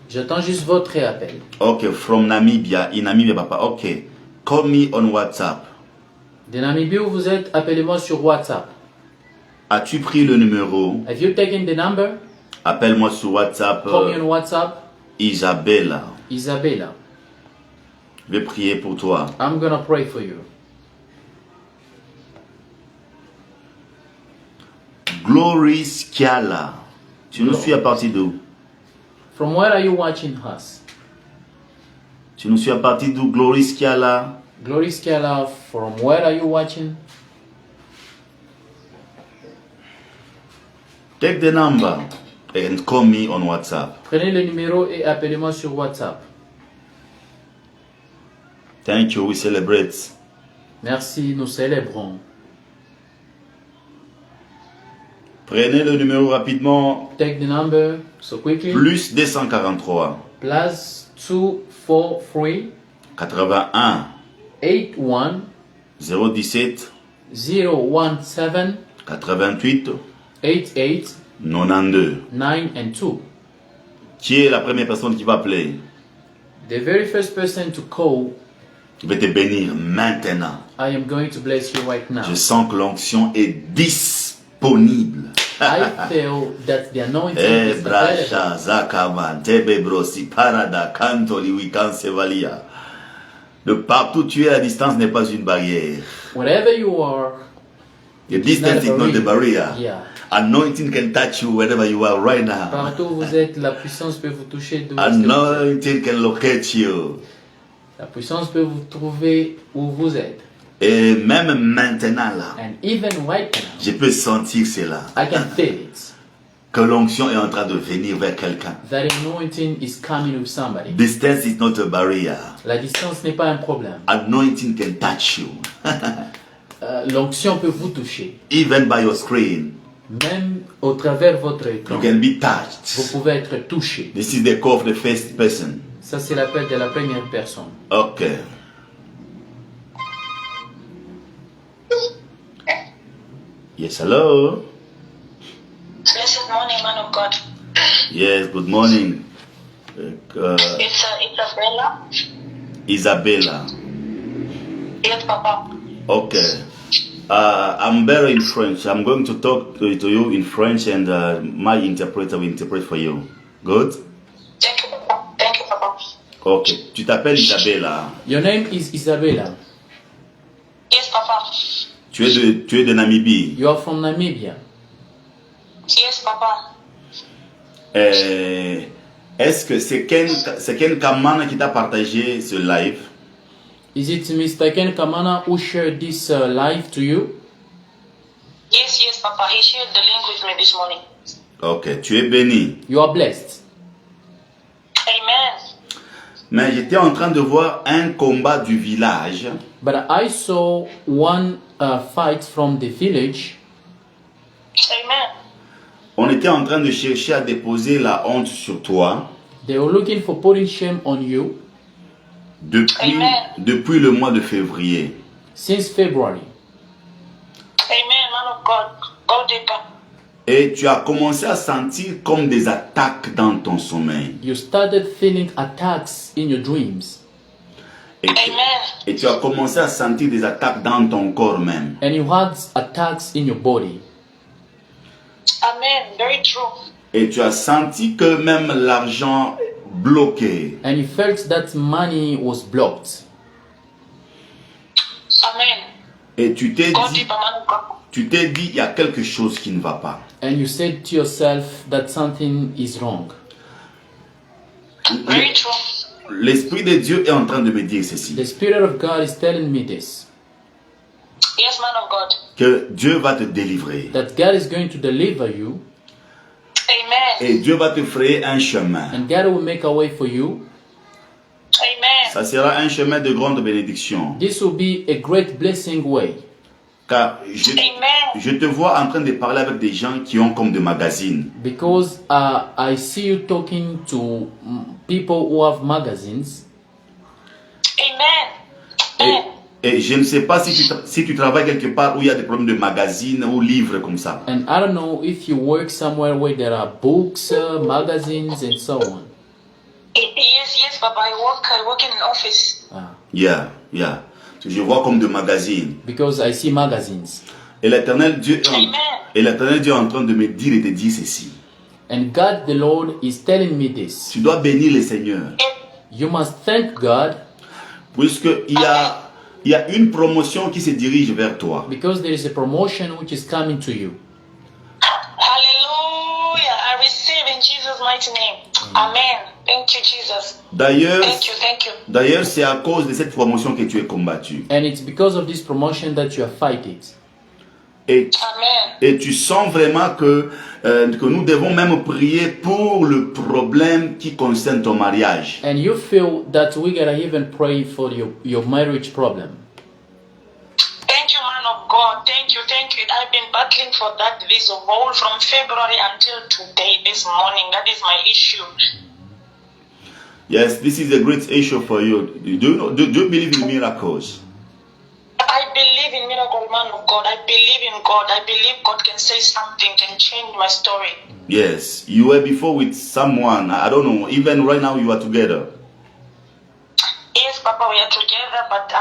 J'attends juste votre appel. Okay, from Namibia. In Namibia, papa. Okay. Call me on WhatsApp. De Namibie où vous êtes, appelez-moi sur WhatsApp. As-tu pris le numéro? Have you taken the number? Appelle-moi sur WhatsApp. Call me on WhatsApp. Isabella. Isabella, Je vais prier pour toi. I'm gonna pray for you. Glory Sciala. Tu nous suis à partir d'où? From where are you watching us? Tu nous suis à partir d'où? Glory Sciala. Glory Scala, from where are you watching? Take the number and call me on WhatsApp. Prenez le numéro et appelez-moi sur WhatsApp. Thank you. We celebrate. Merci, nous célébrons. Prenez le numéro rapidement. Take the number so quickly. Plus 243 Plus 243 81 81 017 017 88 88 92. 9 and 2. Qui est la première personne qui va appeler? The very first person to call, Je vais te bénir maintenant. I am going to bless you right now. Je sens que l'onction est disponible. I feel that the anointing is available. Brasha Zakaman Tebe Brosi Parada Kantoli Wikansevalia. De partout tu es, la distance n'est pas une barrière. Wherever you are, The distance is not the barrier. Yeah. Anointing can touch you wherever you are right now. Partout où vous êtes, la puissance peut vous toucher d'où est-ce que vous êtes. Anointing can locate you. La puissance peut vous trouver où vous êtes. Et même maintenant là, And even right now, je peux sentir cela. I can feel it. Que l'onction est en train de venir vers quelqu'un. That anointing is coming with somebody. Distance is not a barrier. La distance n'est pas un problème. Anointing can touch you. L'onction peut vous toucher. Even by your screen, Même au travers votre you écran, can be vous touched. pouvez être touché. This is the call of the first person. Ça, c'est l'appel de la première personne. Okay. Yes, hello. Blessed morning, man of God. Yes, good morning. It's Isabella. Isabella. Yes, Papa. Okay. I'm better in French. I'm going to talk to you in French and my interpreter will interpret for you. Good? Thank you, Papa. Thank you, Papa. Okay. Tu t'appelles Isabella. Your name is Isabella. Yes, Papa. Tu es de Namibie. You are from Namibia. Yes, Papa. Est-ce que c'est Ken Kamana qui t'a partagé ce live? Is it Mr. Ken Kamana who shared this live to you? Yes, yes, Papa. He shared the link with me this morning. Ok, tu es béni. You are blessed. Amen. Mais j'étais en train de voir un combat du village. But I saw one fight from the village. Amen. On était en train de chercher à déposer la honte sur toi They were looking for putting shame on you depuis le mois de février. since February. Amen, man of God. Go deeper. Et tu as commencé à sentir comme des attaques dans ton sommeil. You started feeling attacks in your dreams. Et Amen. tu as commencé à sentir des attaques dans ton corps même. And you had attacks in your body. Amen. Very true. Et tu as senti que même l'argent bloqué. And you felt that money was blocked. Amen. Et tu t'es Go dit, deeper, man of God. il y a quelque chose qui ne va pas. And you said to yourself that something is wrong. Very true. L'Esprit de Dieu est en train de me dire ceci. The Spirit of God is telling me this. Yes, man of God. Que Dieu va te délivrer. That God is going to deliver you. Amen. Et Dieu va te frayer un chemin. And God will make a way for you. Amen. Ça sera un chemin de grande bénédiction. This will be a great blessing way. Car Amen. je te vois en train de parler avec des gens qui ont comme des magazines. Because I see you talking to people who have magazines. Amen. Et je ne sais pas si tu travailles quelque part où il y a des problèmes de magazines ou livres comme ça. And I don't know if you work somewhere where there are books, magazines, and so on. Yes, Papa. I work in an office. Yeah. Je vois comme des magazines. Because I see magazines. Et l'Éternel Dieu, Amen. est en train de me dire et te dire ceci. And God the Lord is telling me this. Tu dois bénir le Seigneur. You must thank God Puisqu'il y a une promotion qui se dirige vers toi. because there is a promotion which is coming to you. Hallelujah. I receive in Jesus' mighty name. Amen. Thank you, Jesus. D'ailleurs, Thank you. D'ailleurs, c'est à cause de cette promotion que tu es combattu. And it's because of this promotion that you are fighting. Et, Amen. et tu sens vraiment que nous devons même prier pour le problème qui concerne ton mariage. And you feel that we gotta even pray for your marriage problem. Thank you, man of God. Thank you. I've been battling for that this whole from February until today, this morning. That is my issue. Yes, this is a great issue for you. Do you believe in miracles? I believe in miracle, man of God. I believe in God. I believe God can say something, can change my story. Yes, you were before with someone. I don't know. Even right now, you are together. Yes, Papa, we are together, but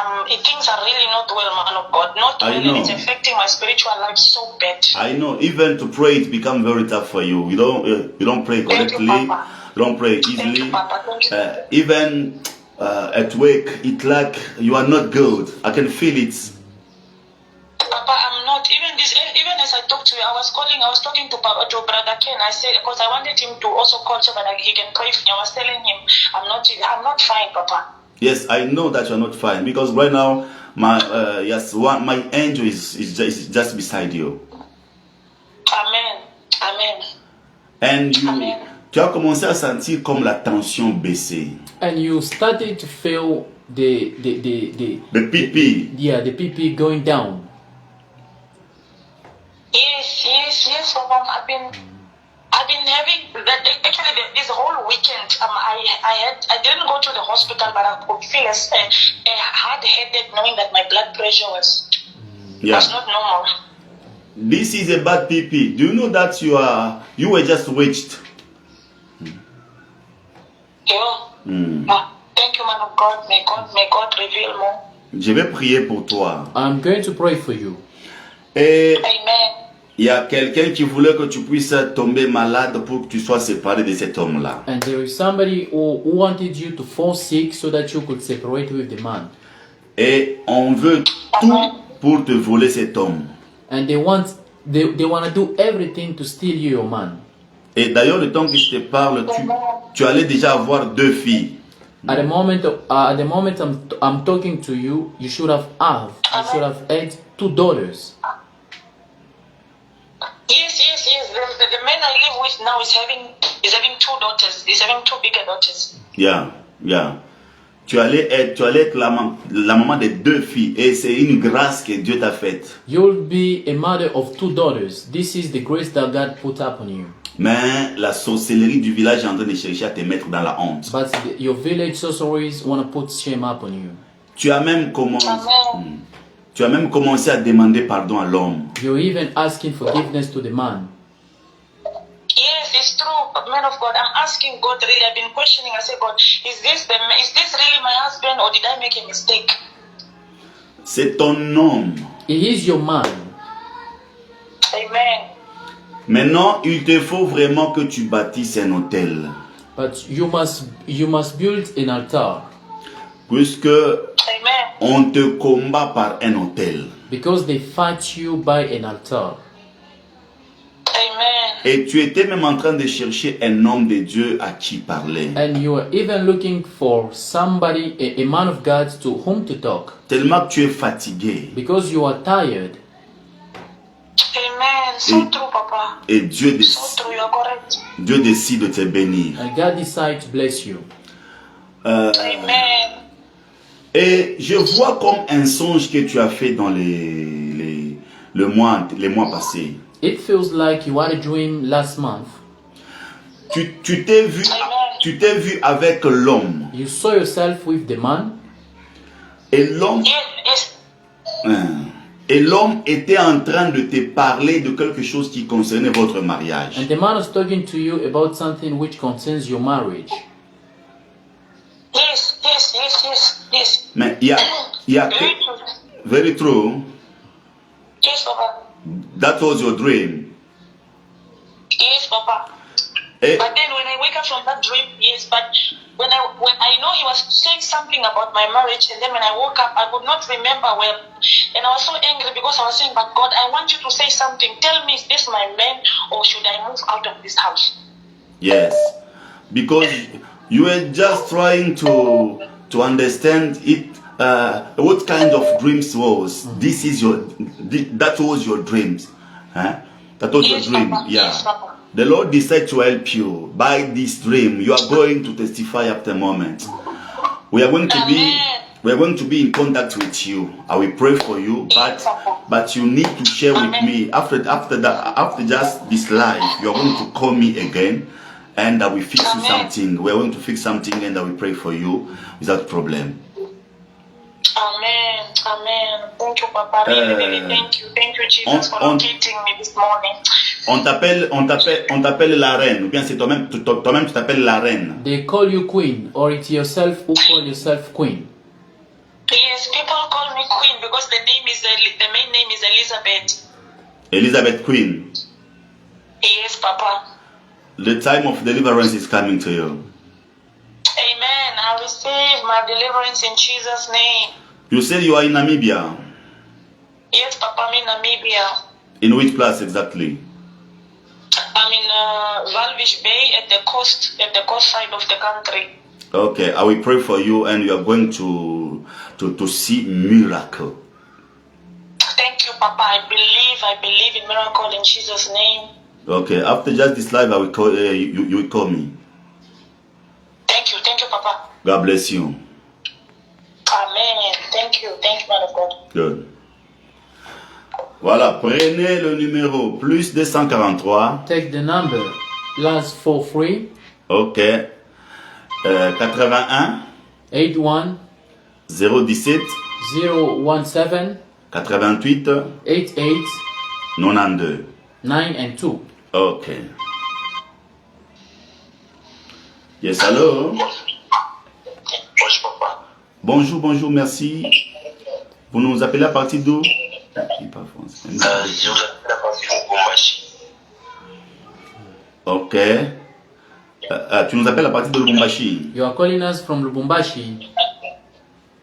things are really not well, man of God. Not I well, know. and it's affecting my spiritual life so bad. I know. Even to pray, it becomes very tough for you. You don't pray Thank you, correctly. Papa. You don't pray Thank easily. you, Papa. Thank you. Even at work, it's like you are not good. I can feel it. Papa, I'm not. Even as I talked to you, I was talking to Brother Ken. I said, because I wanted him to also call so that he can pray for me. I was telling him, I'm not fine, Papa. Yes, I know that you are not fine because right now, my angel is just beside you. Amen. And Amen. tu as commencé à sentir comme la tension baisser. And you started to feel the Le pipi. the PP going down. Yes, Papa. I've been having that actually this whole weekend. I didn't go to the hospital, but I could feel a hard headache knowing that my blood pressure was not normal. This is a bad PP. Do you know that you were just witched? Yeah. Thank you, man of God. May God reveal more. Je vais prier pour toi. I'm going to pray for you. Et Amen. il y a quelqu'un qui voulait que tu puisses tomber malade pour que tu sois séparé de cet homme-là. And there is somebody who wanted you to fall sick so that you could separate with the man. Et on veut tout pour te voler cet homme. And they want to do everything to steal you, your man. Et d'ailleurs, le temps que je te parle, tu allais déjà avoir 2 filles. At the moment I'm talking to you, you should have had 2 daughters. Yes. The man I live with now is having 2 daughters. He's having 2 bigger daughters. Yeah. Tu allais être la maman de 2 filles. Et c'est une grâce que Dieu t'a faite. You'll be a mother of 2 daughters. This is the grace that God put upon you. Mais la sorcellerie du village est en train de chercher à te mettre dans la honte. But your village sorceries want to put shame upon you. Tu as même commencé. Amen. Tu as même commencé à demander pardon à l'homme. You're even asking forgiveness to the man. Yes, it's true, man of God. I'm asking God really. I've been questioning. I say, God, is this really my husband, or did I make a mistake? C'est ton homme. He is your man. Amen. Maintenant, il te faut vraiment que tu bâtisses un hôtel. But you must build an altar. Puisque Amen. on te combat par un hôtel. Because they fight you by an altar. Amen. Et tu étais même en train de chercher un homme de Dieu à qui parler. And you are even looking for somebody, a man of God to whom to talk. Tellement que tu es fatigué. Because you are tired. Amen. So true, Papa. Et Dieu, So true, you're correct. Dieu décide de te bénir. And God decides to bless you. Amen. Et je vois comme un songe que tu as fait dans les mois passés. It feels like you had a dream last month. Tu t'es vu avec l'homme. You saw yourself with the man. Et l'homme Yes. Et l'homme était en train de te parler de quelque chose qui concernait votre mariage. And the man was talking to you about something which concerns your marriage. Yes. Mais il y a very true. Yes, Papa. That was your dream. Yes, Papa. Et, But then when I wake up from that dream, yes, but when I know he was saying something about my marriage, and then when I woke up, I could not remember well. And I was so angry because I was saying, but God, I want you to say something. Tell me, is this my man, or should I move out of this house? yes, because you were just trying to understand it. What kind of dreams was? That was your dreams. Huh? That was Yes, your dream. Papa. Yeah. Yes, Papa. The Lord decided to help you by this dream. You are going to testify after a moment. We are going to be in contact with you. I will pray for you, but you need to share with me after just this live. You are going to call me again, and I will fix you something. We are going to fix something, and I will pray for you without problem. Amen. Thank you, Papa. Really, thank you. Thank you, Jesus, for locating me this morning. On t'appelle la reine, ou bien c'est toi-même tu t'appelles la reine. They call you queen, or it's yourself who call yourself queen. Yes, people call me Queen because the main name is Elizabeth. Elizabeth Queen. Yes, Papa. The time of deliverance is coming to you. Amen. I receive my deliverance in Jesus' name. You said you are in Namibia. Yes, Papa, I'm in Namibia. In which place exactly? I'm in Walvis Bay at the coast side of the country. Okay, I will pray for you, and you are going to see miracle. Thank you, Papa. I believe in miracle in Jesus' name. Okay, after just this live, I will call you will call me. Thank you, Papa. God bless you. Amen. Thank you, man of God. Good. Voilà, prenez le numéro plus 243. Take the number +43 Ok. 81 81 017 017 88 88 92. 9 and 2. Ok. Yes, hello. Bonjour, Papa. Bonjour, merci. Vous nous appelez à partir d'où? Il parle français. Je vous appelle à partir de Lubumbashi. Ok. Tu nous appelles à partir de Lubumbashi. You are calling us from Lubumbashi.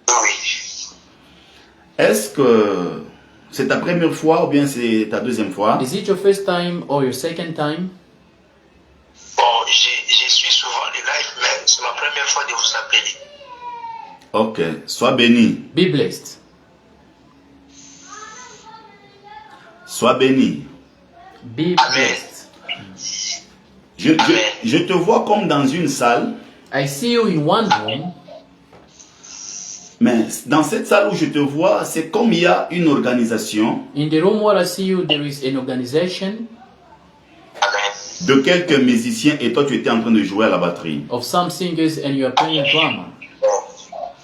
Oui. Est-ce que c'est ta première fois ou bien c'est ta deuxième fois? Is it your first time or your second time? Bon, je suis souvent les live, mais c'est ma première fois de vous appeler. Ok. Sois béni. Be blessed. Sois béni. Be Amen. blessed. Je te vois comme dans une salle, I see you in one room, mais dans cette salle où je te vois, c'est comme il y a une organisation in the room where I see you there is an organization Amen. de quelques musiciens et toi tu étais en train de jouer à la batterie. of some singers and you are playing drama.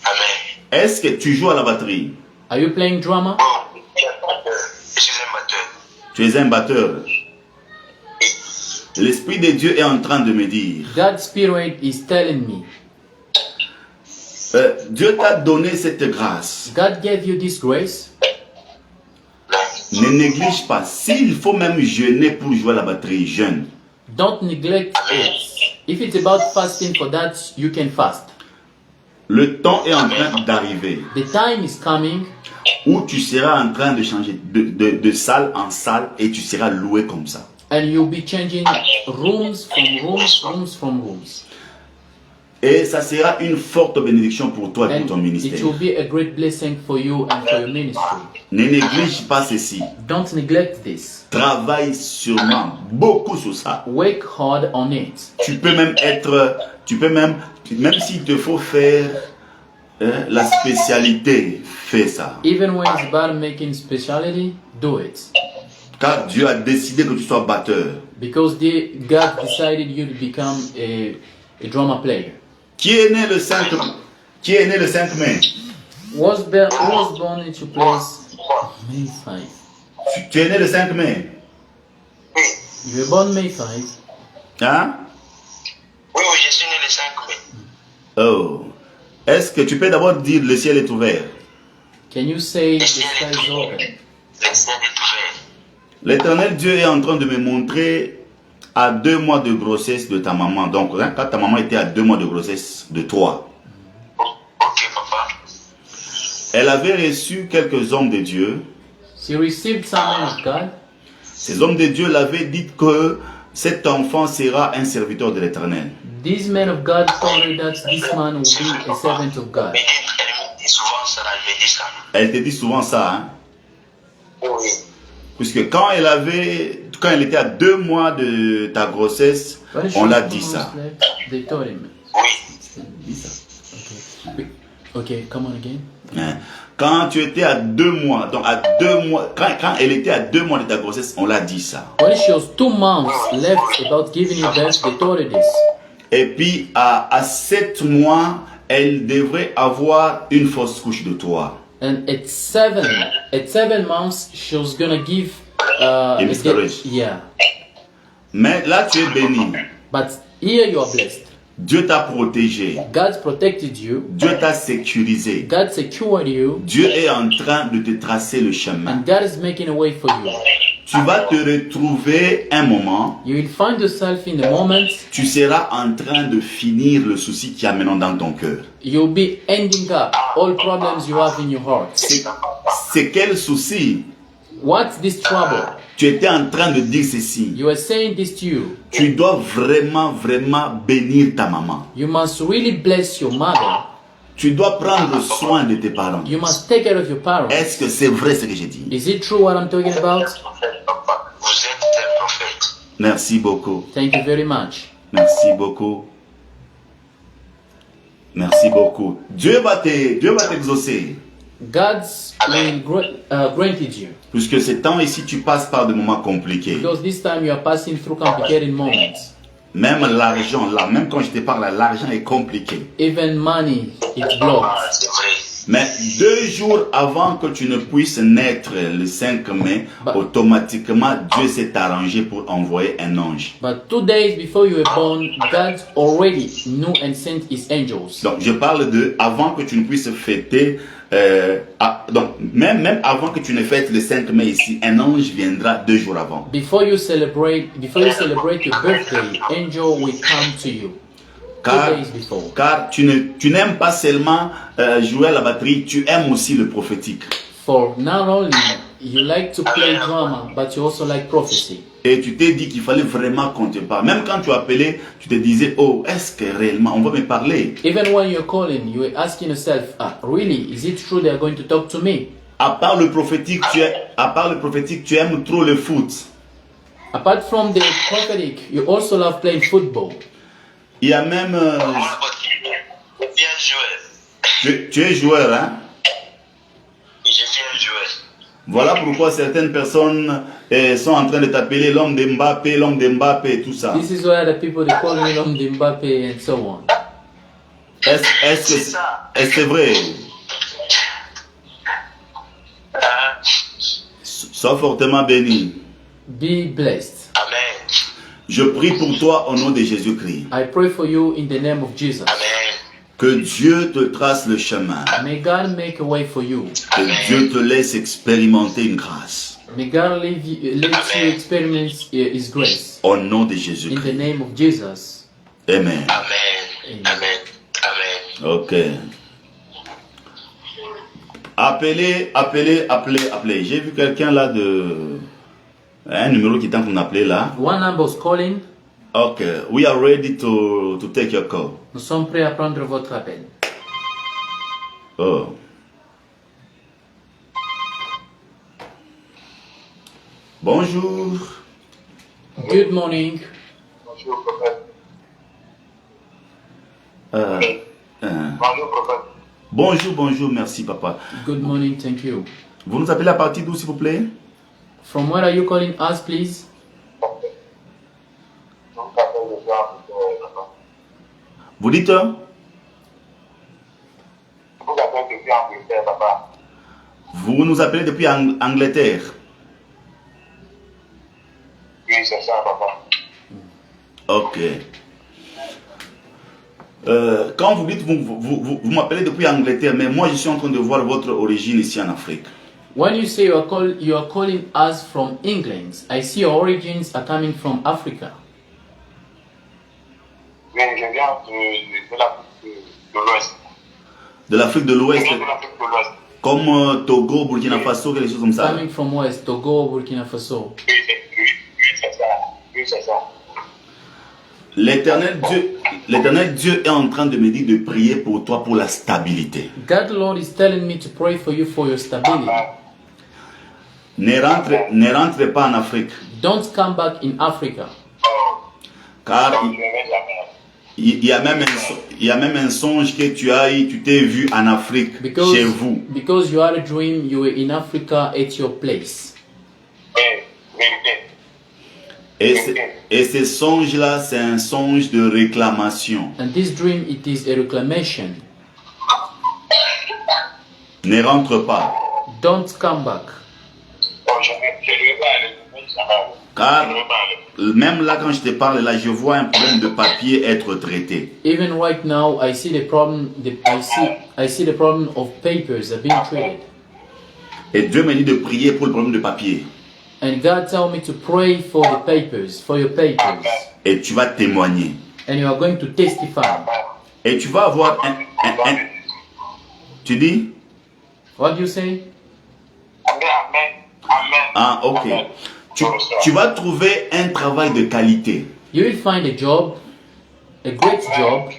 Amen. Est-ce que tu joues à la batterie? Are you playing drama? Bon, Tu es un batteur. L'Esprit de Dieu est en train de me dire, God's Spirit is telling me, Dieu t'a donné cette grâce. God gave you this grace. Ne néglige pas. S'il faut même jeûner pour jouer à la batterie, jeûne. Don't neglect it. If it's about fasting for that, you can fast. Le temps est en train d'arriver The time is coming où tu seras en train de changer de salle en salle et tu seras loué comme ça. and you'll be changing rooms from rooms. Et ça sera une forte bénédiction pour toi et pour ton And ministère. it will be a great blessing for you and for your ministry. Ne néglige pas ceci. Don't neglect this. Travaille sûrement beaucoup sur ça. Work hard on it. Tu peux même même s'il te faut faire la spécialité, fais ça. Even when it's about making speciality, do it. Car Dieu a décidé que tu sois batteur. Because God decided you to become a drama player. Qui est né le 5 mai? Who was born into place May 5. Tu es né le 5 mai? You were born May 5. Hein? Oui, je suis né le 5 mai. Oh. Est-ce que tu peux d'abord dire le ciel est ouvert? Can you say the Le sky ciel est is ouvert. open? Le ciel est ouvert. L'Éternel Dieu est en train de me montrer à 2 mois de grossesse de ta maman. Donc, hein, quand ta maman était à 2 mois de grossesse de toi, Ok, papa. elle avait reçu quelques hommes de Dieu. She received some men of God. Ces hommes de Dieu l'avaient dit que cet enfant sera un serviteur de l'Éternel. These men of God told her that this man will be a servant of God. Elle me dit souvent ça, elle me dit ça. Elle te dit souvent ça, hein? Oui. Puisque quand elle était à 2 mois de ta grossesse, When she on l'a was dit almost ça. left, they told him. Oui. Okay. Okay, come on again. Hein? Quand tu étais à 2 mois, donc à 2 mois, quand elle était à 2 mois de ta grossesse, on l'a dit ça. When she was 2 months left about giving you birth, they told her this. Et puis à 7 mois, elle devrait avoir une fausse couche de toi. And at 7 months, she was gonna give a miscarriage. yeah. Mais là, tu es béni. But here you are blessed. Dieu t'a protégé. God protected you. Dieu t'a sécurisé. God secured you. Dieu est en train de te tracer le chemin. And God is making a way for you. Tu vas te retrouver un moment, You will find yourself in the moment tu seras en train de finir le souci qui a maintenant dans ton cœur. you'll be ending up all problems you have in your heart. C'est quel souci? What's this trouble? Tu étais en train de dire ceci. You are saying this to you. Tu dois vraiment bénir ta maman. You must really bless your mother. Tu dois prendre soin de tes parents. You must take care of your parents. Est-ce que c'est vrai ce que j'ai dit? Is it true what I'm talking about? Papa, vous êtes un prophète. Merci beaucoup. Thank you very much. Merci beaucoup. Merci beaucoup. Dieu va t'exaucer. God's will granted you. Puisque ces temps ici, tu passes par des moments compliqués. Because this time you are passing through complicated moments. Même l'argent, là, même quand je te parle, là, l'argent est compliqué. Even money is blocked. C'est vrai. Mais 2 jours avant que tu ne puisses naître le 5 mai, automatiquement, Dieu s'est arrangé pour envoyer un ange. But 2 days before you were born, God already knew and sent his angels. Donc, je parle de avant que tu ne puisses fêter, donc même avant que tu ne fêtes le 5 mai ici, un ange viendra 2 jours avant. Before you celebrate your birthday, angel will come to you. 2 days before. Car tu n'aimes pas seulement jouer à la batterie, tu aimes aussi le prophétique. For not only you like to play drama, but you also like prophecy. Et tu t'es dit qu'il fallait vraiment qu'on te parle. Même quand tu appelais, tu te disais, oh, est-ce que réellement on va me parler? Even when you're calling, you are asking yourself, really, is it true they are going to talk to me? À part le prophétique, tu aimes trop le foot. Apart from the prophetic, you also love playing football. Il y a même... Je suis un joueur. tu es joueur, hein? Je suis un joueur. Voilà pourquoi certaines personnes sont en train de t'appeler l'homme de Mbappé, tout ça. This is why the people they call me l'homme de Mbappé and so on. Est-ce que c'est vrai? Sois fortement béni. Be blessed. Amen. Je prie pour toi au nom de Jésus-Christ. I pray for you in the name of Jesus. Amen. Que Dieu te trace le chemin. May God make a way for you. Que Dieu te laisse expérimenter une grâce. May God let you experience His grace. Au nom de In the Jésus-Christ. name of Jesus. Amen. Amen. Amen. Amen. Ok. Appelez. J'ai vu quelqu'un là de... Un numéro qui est en train d'appeler là. One number is calling. Ok. We are ready to take your call. Nous sommes prêts à prendre votre appel. Oh. Bonjour. Good morning. Bonjour, prophète. Bonjour, Bonjour, prophète. bonjour, merci papa. Good morning, thank you. Vous nous appelez à partir d'où s'il vous plaît? From where are you calling us, please? Donc, appelle le soir, papa. Vous dites? Vous appelez depuis Angleterre, papa. Vous nous appelez depuis Angleterre. Oui, c'est ça, papa. Ok. Quand vous dites, vous m'appelez depuis Angleterre, mais moi je suis en train de voir votre origine ici en Afrique. When you say you are calling us from England, I see your origins are coming from Africa. Oui, je viens de l'Afrique de l'Ouest. De l'Afrique de Je l'Ouest, viens de l'Afrique de l'Ouest. comme Togo, Burkina Faso, quelque chose comme ça. Coming from West, Togo, Burkina Faso. Oui, c'est ça. Oui, c'est ça. L'éternel Dieu est en train de me dire de prier pour toi pour la stabilité. God Lord is telling me to pray for you for your stability. Ne rentre pas en Afrique, Don't come back in Africa. car Donc, je ne vais jamais. il y a même un songe que tu t'es vu en Afrique, chez vous. Because you had a dream, you were in Africa at your place. Oui, vérité. Et ce songe-là, c'est un songe de réclamation. And this dream, it is a reclamation. Ne rentre pas, Don't come back. Bon, je ne vais pas aller. car Je ne vais pas aller. même là, quand je te parle, là, je vois un problème de papier être traité. Even right now, I see the problem. I see the problem of papers are being treated. Et Dieu me dit de prier pour le problème de papier. And God told me to pray for the papers, for your papers. Et tu vas témoigner. And you are going to testify. Et tu vas avoir Tu dis? What do you say? Amen. Amen. Ah, ok. Amen. Tu vas trouver un travail de qualité. You will find a job, a great job,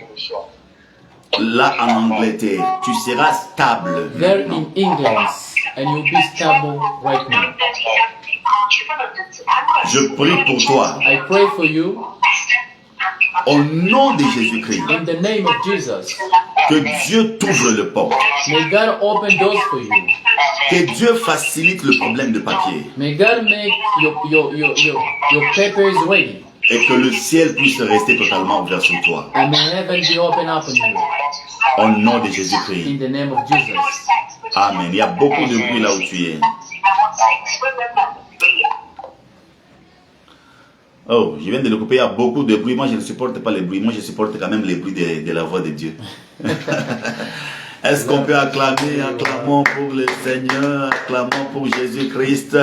Là, en Angleterre, tu seras stable. there maintenant. in England, and you'll be stable right now. Je prie pour toi. I pray for you Au nom de Jésus-Christ, in the name of Jesus. que Dieu t'ouvre le port. May God open doors for you. Que Dieu facilite le problème de papier. May God make your papers ready. Et que le ciel puisse rester totalement ouvert sur toi. And may heaven be open up on you. Au nom de In Jésus-Christ. the name of Jesus. Amen. Il y a beaucoup de bruit là où tu es. Oh, je viens de le couper. Il y a beaucoup de bruit. Moi, je ne supporte pas les bruits. Moi, je supporte quand même les bruits de la voix de Dieu. Est-ce qu'on peut acclamer? Acclamons pour le Seigneur. Acclamons pour Jésus-Christ.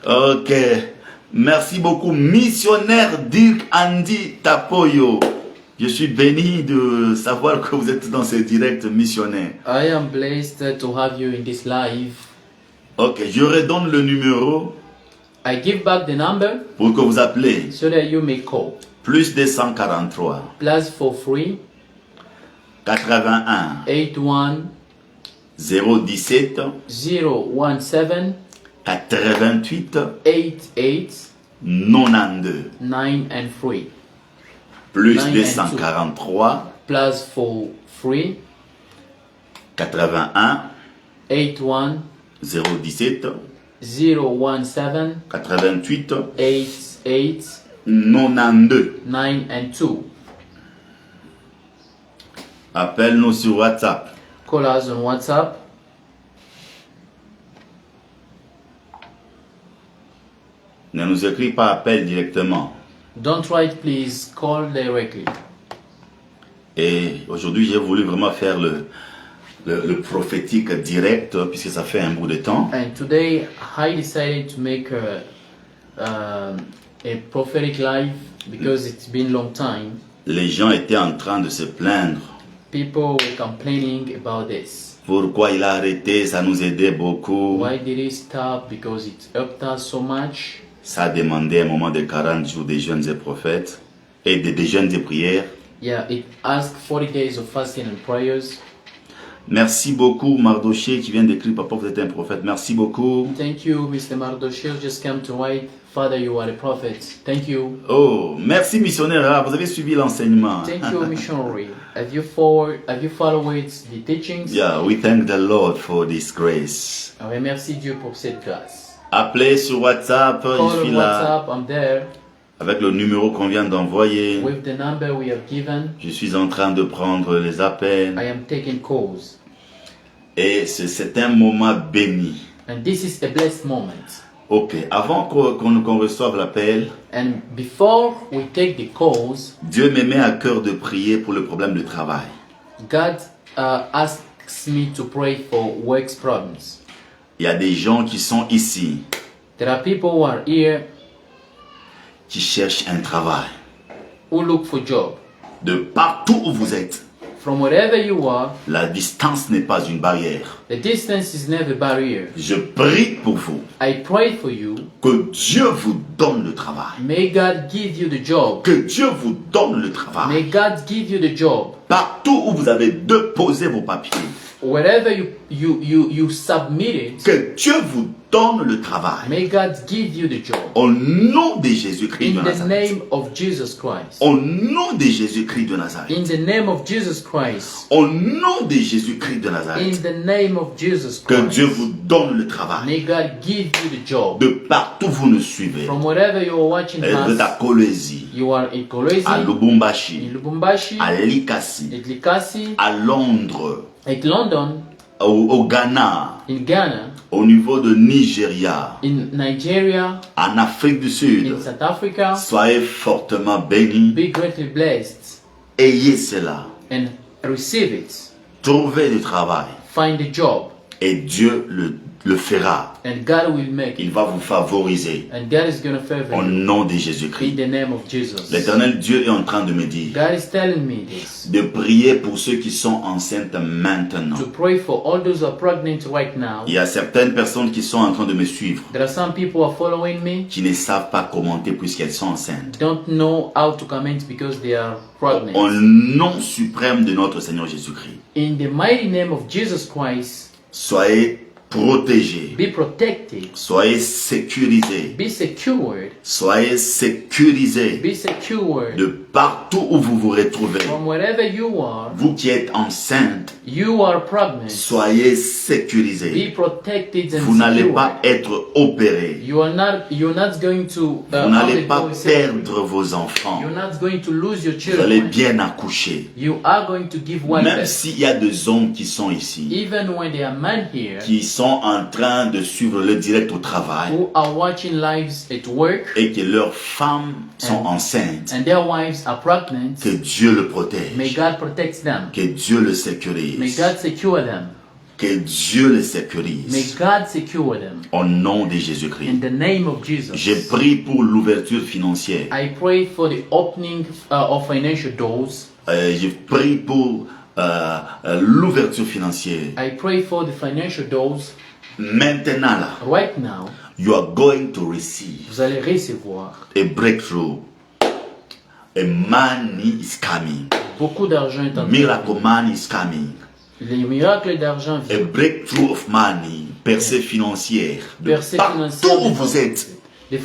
Ok. Merci beaucoup. Missionnaire Dirk Andy Tapoyo. Je suis béni de savoir que vous êtes dans ce direct missionnaire. I am blessed to have you in this live. Ok, je redonne le numéro I give back the number pour que vous appelez. so that you may call. Plus 243 Plus 43 81 81 017 017 88 88 92. 9 and 3. Plus 9 and 243 Plus 43 81 81 017 017 88 88 92. 9 and 2. Appelle-nous sur WhatsApp. Call us on WhatsApp Ne nous écris pas, appelle directement. Don't write, please call directly. Et aujourd'hui, j'ai voulu vraiment faire le prophétique direct, puisque ça fait un bout de temps. And today I decided to make a prophetic live because it's been a long time. Les gens étaient en train de se plaindre. People were complaining about this. Pourquoi il a arrêté? Ça nous aidait beaucoup. Why did he stop? Because it helped us so much. Ça a demandé un moment de 40 jours des jeûnes et prophètes et des jeûnes et prières. Yeah, it asked 40 days of fasting and prayers. Merci beaucoup, Mardoché, qui vient d'écrire, Papa, vous êtes un prophète. Merci beaucoup. Thank you, Mr. Mardoshir. Just come to write, Father, you are a prophet. Thank you. Oh, merci, missionnaire. Ah, vous avez suivi l'enseignement. Thank you, missionary. Have you followed the teachings? Yeah, we thank the Lord for this grace. On remercie Dieu pour cette grâce. Appelez sur WhatsApp, je Call suis on là. WhatsApp, I'm there. Avec le numéro qu'on vient d'envoyer, With the number we have given, je suis en train de prendre les appels. I am taking calls. Et c'est un moment béni. And this is a blessed moment. Ok, avant qu'on reçoive l'appel, And before we take the calls, Dieu me met à cœur de prier pour le problème de travail. God asks me to pray for works problems. Il y a des gens qui sont ici, There are people who are here qui cherchent un travail. who look for job. De partout où vous êtes, From wherever you are, la distance n'est pas une barrière. the distance is never a barrier. Je prie pour vous, I pray for you. que Dieu vous donne le travail. May God give you the job. Que Dieu vous donne le travail. May God give you the job. Partout où vous avez déposé vos papiers, Wherever you submit it, que Dieu vous donne le travail. may God give you the job. Au nom de Jésus-Christ In de the Nazareth. name of Jesus Christ. Au nom de Jésus-Christ de Nazareth. In the name of Jesus Christ. Au nom de Jésus-Christ de In Nazareth. the name of Jesus Que Dieu Christ. vous donne le travail. May God give you the job. De partout vous nous suivez. From wherever you are watching Vous êtes à us, Kolwezi, you are in Kolwezi, à in Lubumbashi, Lubumbashi, à Likasi, at Likasi, à Londres, at London, au Ghana, in Ghana, au niveau de Nigeria, in Nigeria, en Afrique du Sud. in South Africa. Soyez fortement bénis. Be greatly blessed Ayez cela. and receive it. Trouvez du travail. Find a job Et Dieu le fera. and God will make Il it. va vous favoriser. And God is going to Au favor you nom de in Jésus-Christ. the name of Jesus. L'Éternel Dieu est en train de me dire God is telling me this. de prier pour ceux qui sont enceintes maintenant. To pray for all those who are pregnant right now. Il y a certaines personnes qui sont en train de me suivre, There are some people who are following me, qui ne savent pas commenter puisqu'elles sont enceintes. don't know how to comment because they are Au pregnant. nom suprême de notre Seigneur Jésus-Christ, In the mighty name of Jesus Christ, soyez protégés, be protected, soyez sécurisés, be secured, soyez sécurisés be secured de partout où vous vous retrouvez. from wherever you are. Vous qui êtes enceintes, You are pregnant. soyez Be sécurisés. protected and Vous n'allez secured. pas être opérés. You're not going to Vous n'allez pas undergo surgery. perdre vos enfants. You're not going to lose your Vous allez children. bien accoucher. You are going to give one Même birth. s'il y a des hommes qui sont ici, Even when there are men here qui sont en train de suivre le direct au travail who are watching lives at work et que leurs femmes sont And- enceintes, and their wives are pregnant, que Dieu le may protège, God protect them. que Dieu le May sécurise, God secure them. que Dieu le May sécurise. God secure them. Au nom de In Jésus-Christ. the name of Jesus. Je prie pour l'ouverture financière. I pray for the opening of financial doors. Je prie pour l'ouverture financière. I pray for the financial doors. Maintenant là, Right now, you are going to receive vous allez recevoir a breakthrough. A money is coming. beaucoup d'argent. est en train de Miracle money is coming. venir. Les miracles d'argent A viennent. breakthrough of money. Percée financière. De Percée partout financière. où vous êtes.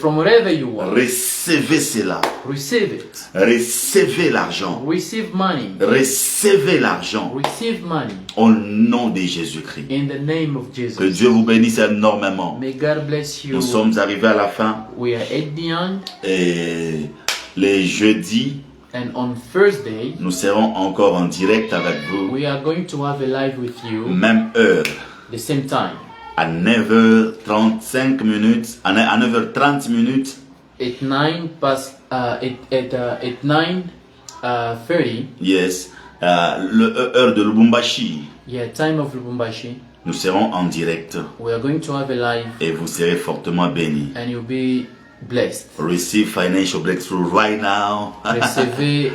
From wherever you are, Recevez cela. receive it. Recevez l'argent. Receive money. Recevez l'argent. Receive money. Au nom de Jésus-Christ. In the name of Que Jesus. Dieu vous bénisse énormément. May God bless you. Nous sommes arrivés à la fin. We are at the end. Et les jeudis, And on Thursday, nous serons encore en direct avec vous. we are going to have a live with you, Même heure. the same time. à 9h35 minutes, à 9h30 minutes. At 9 past at 9:30. Yes, l'heure de Lubumbashi. Yeah, time of Lubumbashi. Nous serons en direct We are going to have a live, et vous serez fortement bénis. and you'll be blessed. Receive financial breakthrough right now. Recevez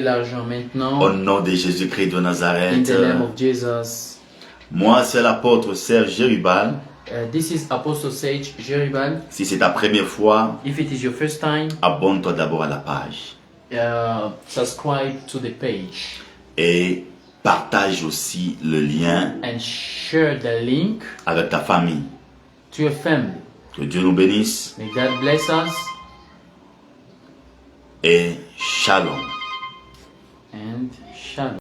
l'argent Au maintenant. nom de Jésus-Christ de In Nazareth. the name of Jesus. Moi, c'est l'apôtre Serge Jérubal. This is Apostle Sage Jeribal. Si c'est ta première fois, If it is your first time, abonne-toi d'abord à la page. subscribe to the page Et partage aussi le lien and share the link avec ta famille. to your family. Que Dieu nous bénisse May God bless us, et shalom. and shalom.